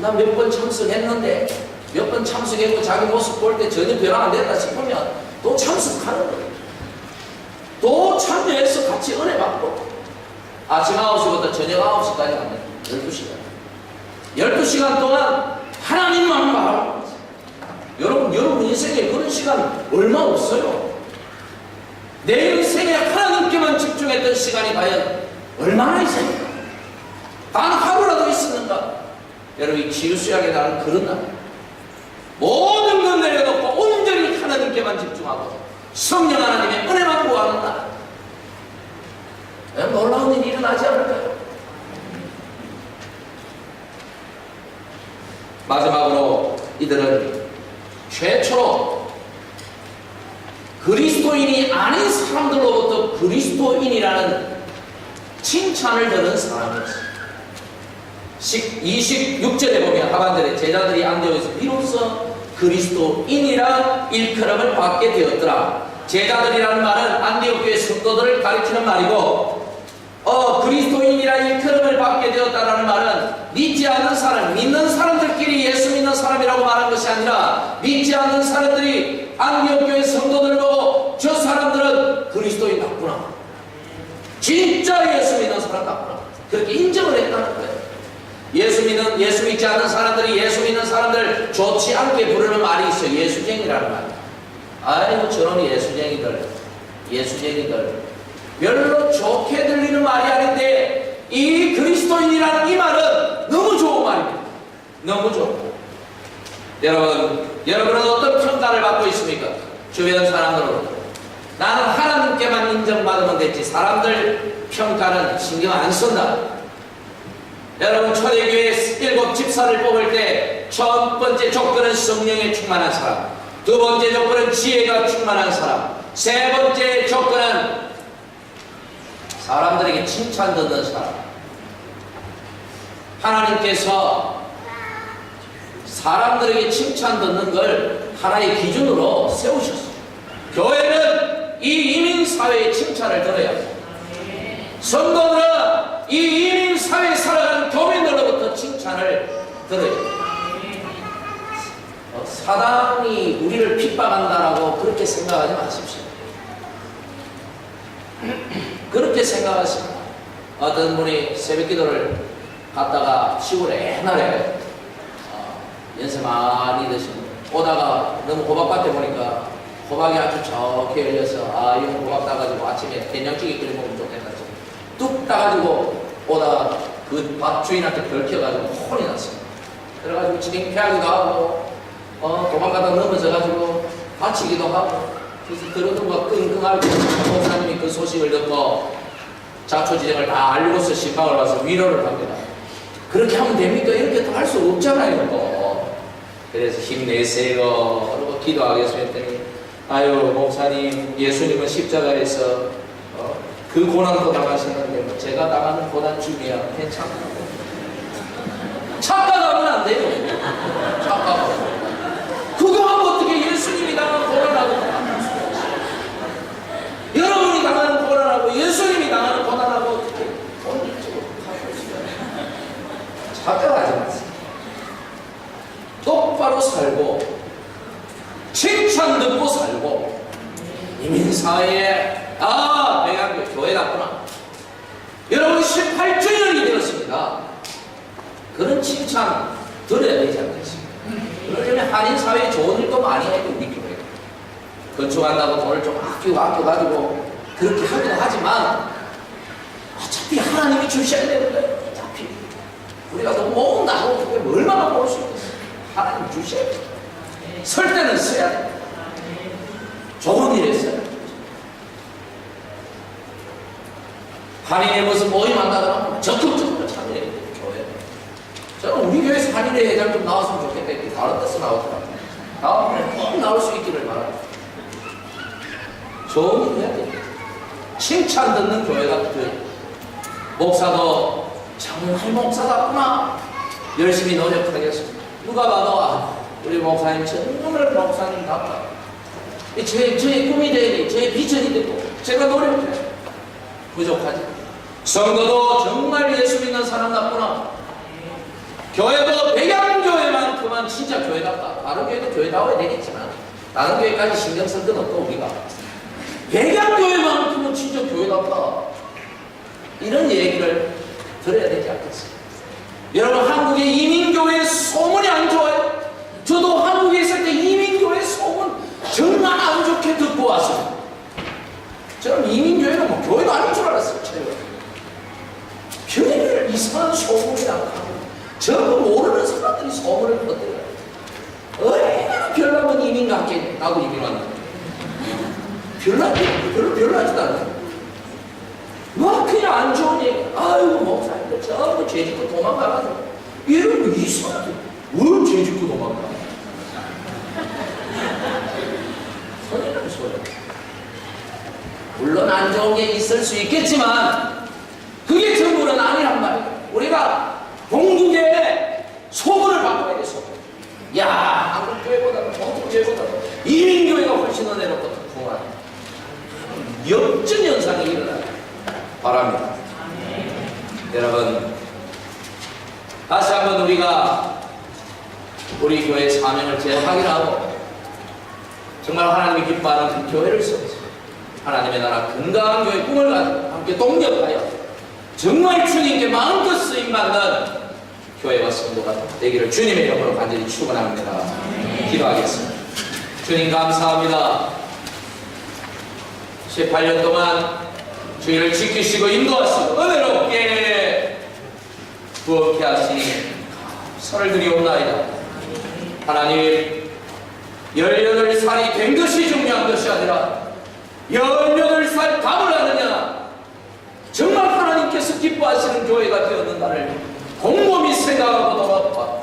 나 몇 번 참석했는데 몇 번 참석했고 자기 모습 볼 때 전혀 변화 안 된다 싶으면 또 참석하는 거예요. 또 참여해서 같이 은혜 받고 아침 9시부터 저녁 9시까지 합니다. 12시간 12시간 동안 하나님만 바라보는 거예요. 여러분 인생에 그런 시간 얼마 없어요. 내 인생에 하나님께만 집중했던 시간이 과연 얼마나 있습니까? 단 하루라도 있었는가? 여러분 이 치유수양에 나는 그런 날 모든 것 내려놓고 온전히 하나님께만 집중하고 성령 하나님의 은혜만 구하는 날 놀라운 일이 일어나지 않을까요? 마지막으로 이들은 최초로 그리스도인이 아닌 사람들로부터 그리스도인이라는 칭찬을 들은 사람이었어요. 26절에 보면 하반절에 제자들이 안디옥에서 비로소 그리스도인이란 일컬음을 받게 되었더라. 제자들이라는 말은 안디옥 교회 성도들을 가리키는 말이고 그리스도인이란 일컬음을 받게 되었다라는 말은 믿지 않는 사람, 믿는 사람들끼리 예수 믿는 사람이라고 말한 것이 아니라 믿지 않는 사람들이 안디옥 교회 성도들을 보고 저 사람들은 그리스도인 같구나, 진짜 예수 믿는 사람 같구나, 그렇게 인정을 했다는 거예요. 예수 믿지 않는 사람들이 예수 믿는 사람들 좋지 않게 부르는 말이 있어요. 예수쟁이라는 말. 아이고 저런 예수쟁이들 별로 좋게 들리는 말이 아닌데 이 그리스도인이라는 이 말은 너무 좋은 말입니다. 너무 좋고. 여러분은 어떤 평가를 받고 있습니까? 주변 사람들로부터. 나는 하나님께만 인정받으면 됐지 사람들 평가는 신경 안 쓴다. 여러분 초대교회 7 집사를 뽑을 때 첫 번째 조건은 성령에 충만한 사람, 두 번째 조건은 지혜가 충만한 사람, 세 번째 조건은 사람들에게 칭찬 듣는 사람. 하나님께서 사람들에게 칭찬 듣는 걸 하나의 기준으로 세우셨어요. 교회는 이 이민사회의 칭찬을 들어야 합니다. 성도들은 이 이민사회에 살아가는 교민들로부터 칭찬을 들어야 합니다. 사단이 우리를 핍박한다라고 그렇게 생각하지 마십시오. 그렇게 생각하십니다. 어떤 분이 새벽기도를 갔다가 시골에 옛날에 연세 많이 드신 오다가 너무 호박밭에 보니까 호박이 아주 좋게 열려서 이 호박 따가지고 아침에 된장찌개 끓여 먹으면 좋겠다. 뚝 따가지고 오다가 그 밭 주인한테 걸켜가지고 혼이 났습니다. 그래가지고 진행패하기도 하고 도망가다 넘어져가지고 다치기도 하고. 그래서 들어둔 거 끙끙 앓고 목사님이 그 소식을 듣고 자초지정을 다 알고서 신방을 와서 위로를 합니다. 그렇게 하면 됩니까? 이렇게 또 할 수 없잖아요. 뭐. 그래서 힘내세요. 그러고 기도하겠습니다 했더니 아유 목사님 예수님은 십자가에서 그 고난도 당하시는데 제가 당하는 고난 중이야. 괜찮아요. 착각하면 안 돼요. 착각하면. 그거 하면 어떻게 예수님이 당한 고난하고 여러분이 당하는 고난하고 예수님이 당하는 고난하고 어떻게 본질적으로 하고 있어요? 착각하지 마세요. 똑바로 살고 칭찬 듣고 살고 이민사회에 백안교 교회답구나. 여러분 18주년이 되었습니다. 그런 칭찬 들어야 되지 않겠습니까? 그러려면 한인사회에 좋은 일도 많이 해야 돼. 우리 교회 건축한다고 돈을 좀 아껴가지고 그렇게 하기도 하지만 어차피 하나님이 주셔야 되는 거예요. 어차피 우리가 너무 모은다고 얼마나 모을 수 있겠어요. 하나님 주셔야 돼요. 설 때는 써야 돼. 좋은 일에 써야 돼. 한인의 무슨 모임한다거나 적극적으로 참여해야 돼. 교회. 저는 우리 교회에서 한인의 회장 좀 나왔으면 좋겠다. 이렇게 다른 데서 나오더라고요. 다음에 꼭 나올 수 있기를 바랍니다. 좋은 일 해야 돼. 칭찬 듣는 교회가 교회. 목사도 정말 목사답구나. 열심히 노력하겠습니다. 누가 봐도 우리 목사님 정말 목사님답다. 저의 꿈이 되니, 저의 비전이 되고 제가 노력해. 부족하지. 성도도 정말 예수 믿는 사람 같구나. 교회도 백양교회만큼은 진짜 교회답다. 다른 교회도 교회다워야 되겠지만 다른 교회까지 신경 쓸 건 없고 우리가 백양교회만큼은 진짜 교회답다. 이런 얘기를 들어야 되지 않겠습니까? 여러분, 한국의 이민교회 소문이 안 좋아요. 저도 한국에 있을 때 이민교회 소문 정말 안 좋게 듣고 왔어요. 저는 이민교회는 뭐 교회도 아닌 줄 알았어요. 교회를 이상한 소문이 나고 전부 모르는 사람들이 소문을 퍼뜨려요. 얼마나 별나면 이민 갔겠네. 나도 이민 왔는데 별나지도 않아요. 막 그냥 안 좋은 얘기. 아이고 목사님들 전부 죄짓고 도망가가지고 이러면 이상하게 뭘 죄짓고 도망가. 소리는 소리. 물론 안 좋은 게 있을 수 있겠지만 그게 전부는 아니란 말이에요. 우리가 동국의 소문을 바꿔야 돼. 소문. 야, 한국교회보다는 동국교회보다는 이민교회가 훨씬 은혜롭고 풍성한 역전 현상이 일어나요. 바랍니다. 여러분, 다시 한번 우리가 우리 교회의 사명을 재확인하고 정말 하나님이 기뻐하는 그 교회를 세워서 하나님의 나라 건강한 교회 꿈을 가지고 함께 동력하여 정말 주님께 마음껏 쓰임받는 교회와 성도가 되기를 주님의 이름으로 간절히 축원합니다. 기도하겠습니다. 주님 감사합니다. 18년 동안 주의를 지키시고 인도하시고 은혜롭게 부엌케 하시니 선을 드리옵나이다. 하나님, 18살이 된 것이 중요한 것이 아니라 18살 답을 하느냐, 정말 하나님께서 기뻐하시는 교회가 되었는가를 곰곰이 생각하고 돌아봐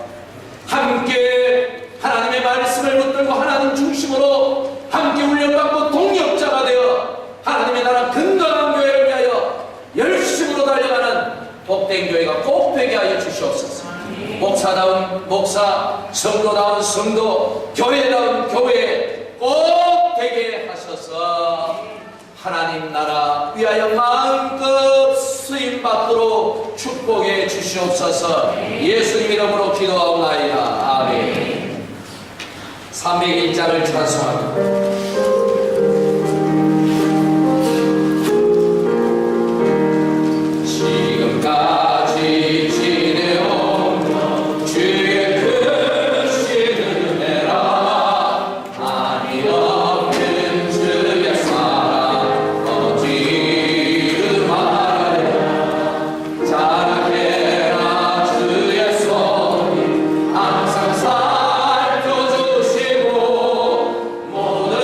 함께 하나님의 말씀을 붙들고 하나님 중심으로 함께 훈련받고 동력자가 되어 하나님의 나라 건강한 교회를 위하여 열심으로 달려가는 복된 교회가 꼭 되게 하여 주시옵소서. 목사다운 목사, 성도다운 성도, 교회다운 교회 꼭 되게 하셔서 하나님 나라 위하여 마음껏 쓰임받도록 축복해 주시옵소서. 예수님 이름으로 기도하옵나이다. 아멘. 301장을 찬송합니다. 지금까지 지내온 주의 크신 은혜라 아니 없는 주의 사랑 어찌를 말하랴. 자랑해라 주의 손이 항상 살펴주시고 모든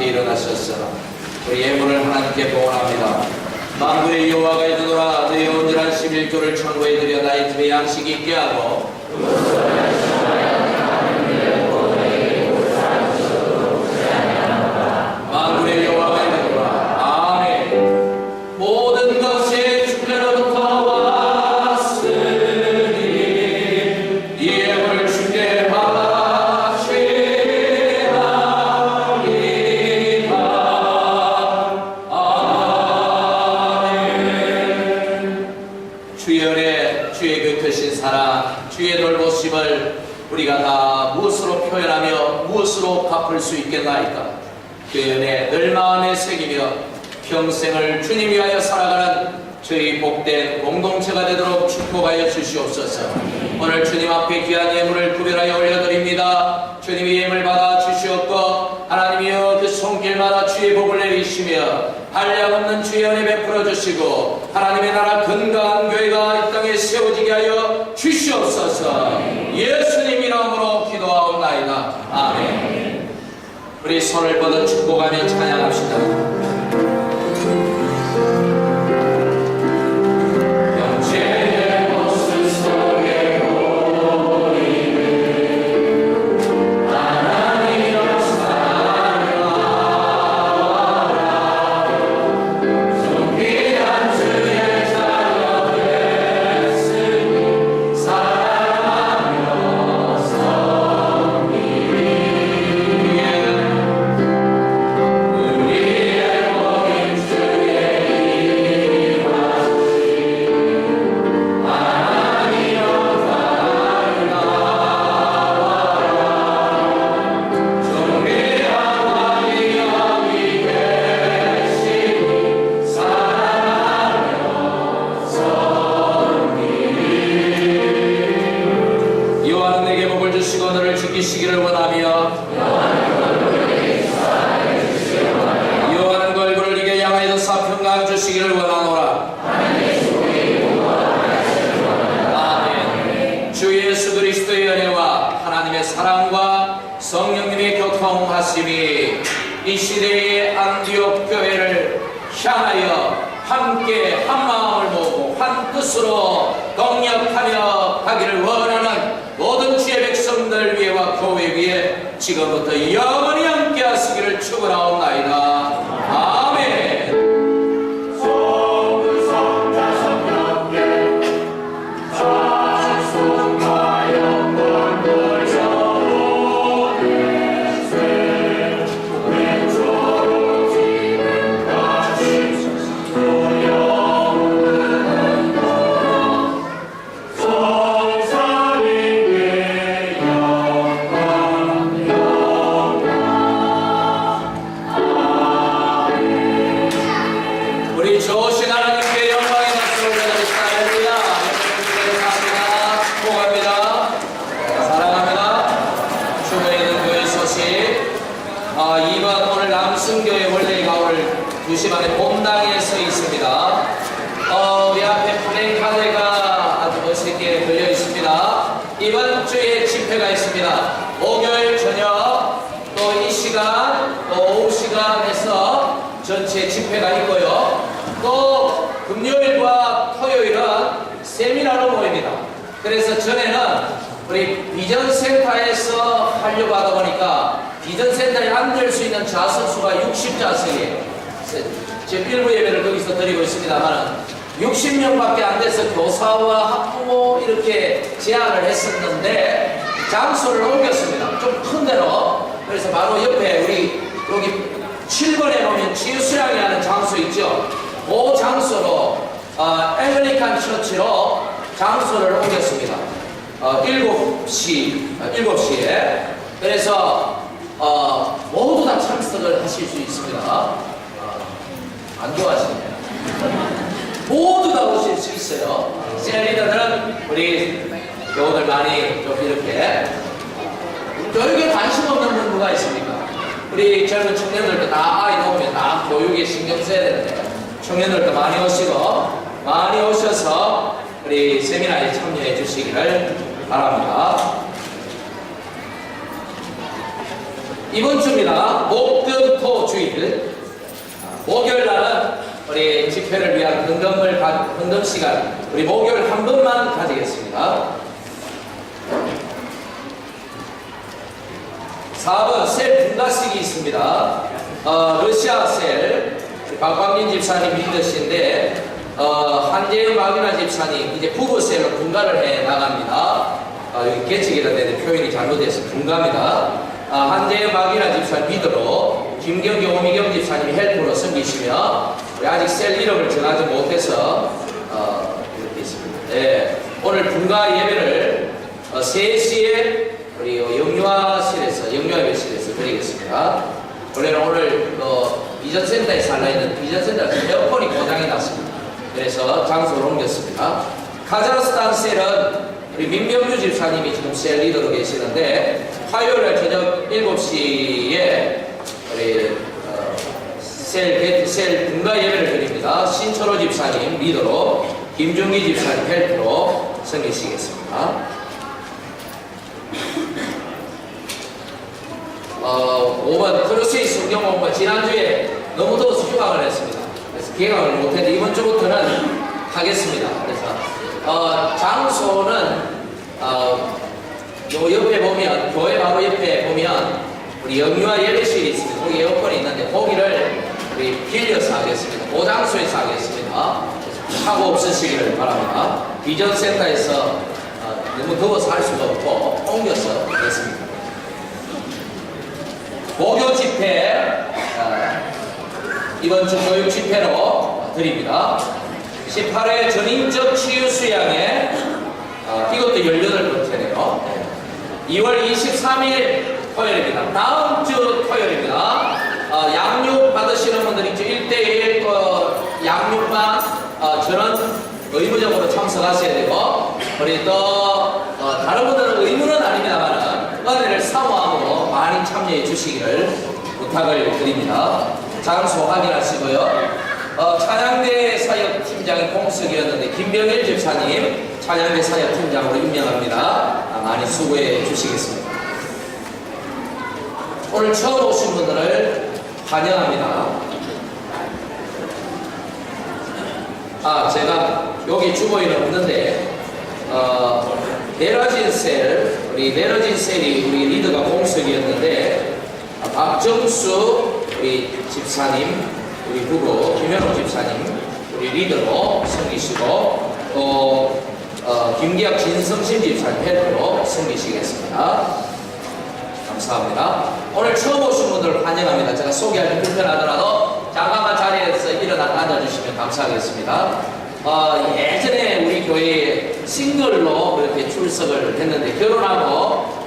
함께 일어나셨으나 우리 예물을 하나님께 봉헌합니다. 만군의 여호와가 이르노라 너희 온전한 11조를 천국에 드려 나의 집에 양식이 있게 하고 만군의 여호와가 이르노라 아멘. 모든 것이 주께로부터 왔으니 예물 주께 주의 그 사랑, 주의 돌보심을 우리가 다 무엇으로 표현하며 무엇으로 갚을 수 있겠나이까. 그 은혜 늘 마음에 새기며 평생을 주님 위하여 살아가는 저희 복된 공동체가 되도록 축복하여 주시옵소서. 오늘 주님 앞에 귀한 예물을 구별하여 올려드립니다. 주님이 예물 받아 주시옵고 하나님이여 그 손길마다 주의 복을 내리시며 한량없는 주의 은혜 베풀어 주시고 하나님의 나라 건강한 교회가 이 땅에 세워지게 하여 주시옵소서. 예수님 이름으로 기도하옵나이다. 아멘. 우리 손을 뻗어 축복하며 찬양합시다. 지키시기를 원하며 여호와는 그 얼굴을 네게 향하여 사평강 주시기를 원하노라. 아멘. 주 예수 그리스도의 은혜와 하나님의 사랑과 성령님의 교통하심이 이 시대의 안디옥 교회를 향하여 함께 한 마음을 모으고 한 뜻으로 동력하며 가기를 원하는 모든 주의 백성들 위에와 교회 위에 지금부터 영원히 함께 하시기를 축원하옵나이다. 아멘. 좋으신 하나님께 영광의 박수를 올려드립니다. 할렐루야. 감사합니다. 축복합니다. 사랑합니다. 주변에 있는 교회 소식. 이번 오늘 남승교회 원래가 오늘 2시 반에 본당에 서 있습니다. 우리 앞에 플래카드가 아주 멋있게 걸려 있습니다. 이번 주에 집회가 있습니다. 목요일 저녁 또 이 시간 또 오후 시간에서 전체 집회가 있고요. 또 금요일과 토요일은 세미나로 모입니다. 그래서 전에는 우리 비전센터에서 하려고 하다 보니까 비전센터에 앉을 수 있는 좌석 수가 60좌석이에요. 지금 일부 예배를 거기서 드리고 있습니다만 60명밖에 안 돼서 교사와 학부모 이렇게 제안을 했었는데 장소를 옮겼습니다. 좀 큰 데로. 그래서 바로 옆에 우리 여기 7번에 보면 치유수양이 하는 장소 있죠. 그 장소로 앵글리칸 처치로 장소를 옮겼습니다. 7시에 그래서 모두 다 참석을 하실 수 있습니다. 안 좋아하시네요. 모두 다 오실 수 있어요. 시니어리더들은 우리 교우들 많이 좀 이렇게 교육에 관심 없는 분 누가 있습니까? 우리 젊은 청년들도 다 아이 놓으면 다 교육에 신경 써야 되는데 청년들도 많이 오시고 많이 오셔서 우리 세미나에 참여해 주시기를 바랍니다. 이번 주입니다. 목금토주일. 목요일 날은 우리 집회를 위한 흥금 시간, 우리 목요일 한 번만 가지겠습니다. 4번 셀 분가식이 있습니다. 러시아 셀 박광민 집사님 리더신데 한재영 박윤아 집사님 이제 부부 셀로 분가를 해 나갑니다. 여기 개측이라 되는데 표현이 잘못돼서 분가입니다. 한재영 박윤아 집사님 리더로 김경기 오미경 집사님이 헬프로 섬기시며 우리 아직 셀 이름을 정하지 못해서 이렇게 있습니다. 네, 오늘 분가 예배를 3시에 우리 영유아실에서 영유아교실에서 드리겠습니다. 원래는 오늘 비전센터에 살아있는 비전센터에서 에어컨이 고장이 났습니다. 그래서 장소를 옮겼습니다. 카자흐스탄 셀은 우리 민병주 집사님이 지금 셀 리더로 계시는데 화요일날 저녁 7시에 우리 셀 분가 예배를 드립니다. 신철호 집사님 리더로 김중기 집사님 헬프로 섬기시겠습니다. 5번 크루스의 성경공부 지난주에 너무 더워서 휴강을 했습니다. 그래서 기획을 못했는데 이번 주부터는 하겠습니다. 그래서 장소는 요 옆에 보면 교회 바로 옆에 보면 우리 영유아 예배실이 있습니다. 거기 에어컨이 있는데 거기를 우리 빌려서 하겠습니다. 그 장소에서 하겠습니다. 사고 없으시기를 바랍니다. 비전센터에서 너무 더워서 할 수가 없고 옮겨서 하겠습니다. 목요 집회 이번 주 교육 집회로 드립니다. 18회 전인적 치유 수양회 이것도 18번째네요. 2월 23일 토요일입니다. 다음 주 토요일입니다. 양육 받으시는 분들이 1대1 양육만 저는 의무적으로 참석하셔야 되고 우리 또 다른 분들은 의무는 아닙니다만 은혜를 사모함으로 많이 참여해 주시기를 부탁을 드립니다. 장소 확인하시고요. 찬양대 사역팀장이 공석이었는데 김병일 집사님 찬양대 사역팀장으로 임명합니다. 많이 수고해 주시겠습니다. 오늘 처음 오신 분들을 환영합니다. 제가 여기 주보에는 없는데 내러진 셀, 우리 내러진 셀이 우리 리더가 공석이었는데 박정수 우리 집사님, 우리 부부 김현옥 집사님 우리 리더로 섬기시고 또 김기학 진성신 집사님 헬프로 섬기시겠습니다. 감사합니다. 오늘 처음 오신 분들 환영합니다. 제가 소개하기 불편하더라도 잠깐만 자리에서 일어나 앉아주시면 감사하겠습니다. 예전에 우리 교회에 싱글로 그렇게 출석을 했는데 결혼하고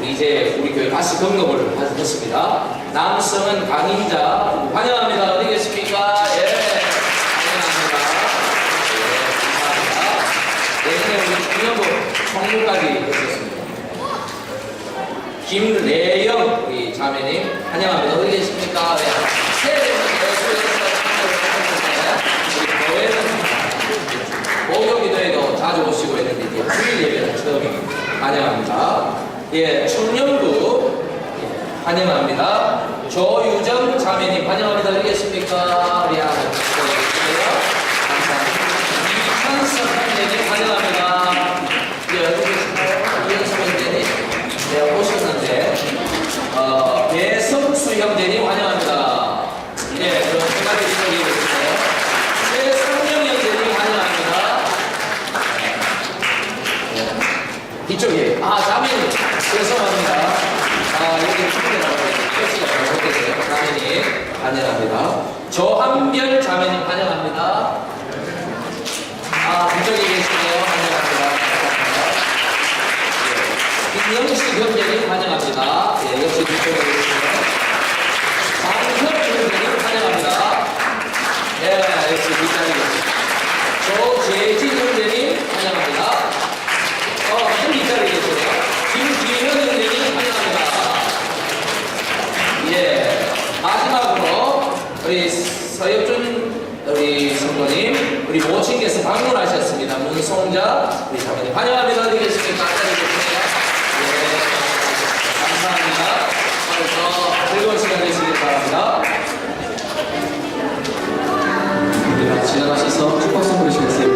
이제 우리 교회 다시 등록을 했습니다. 남성은 강인자 환영합니다. 어디 계십니까? 예, 환영합니다. 예, 감사합니다. 예전에 우리 중년부 총무까지 했었습니다. 김래영 우리 자매님 환영합니다. 어디 계십니까? 네. 목요기도에도 자주 오시고 있는데 이제 주일 예배는 처음입니다. 환영합니다. 예, 청년부 환영합니다. 조유정 자매님 환영합니다. 어디 계십니까? 우리 아들 감사합니다. 이현석 형제님 환영합니다. 예, 어디 계십니까? 이현석 형제님 네, 오셨는데 배성수 형제님 환영합니다. 예, 그럼 생각이 있어요. 최성령 형제님 환영합니다. 이쪽에 자매님 죄송합니다. 여기 충분하고 표시가 잘못됐어요. 자매님 환영합니다. 조한별 자매님 환영합니다. 이쪽에 계시네요. 환영합니다. 김영식 형제님 환영합니다. 예, 역시 이쪽에 계시네요. 장혁 형제님 환영합니다. 예, 역시 뒷자리에 계십니다. 조재진 형제님 환영합니다. 뒷자리에 계시네요. 김기현 형제님 환영합니다. 예, 마지막으로 우리 서혁준 우리 성도님 우리 모친께서 방문하셨습니다. 문송자 우리 자매님 환영합니다. 어디 계십니까? 예, 감사합니다. 지나가셔서 축복 선물을 주겠어요.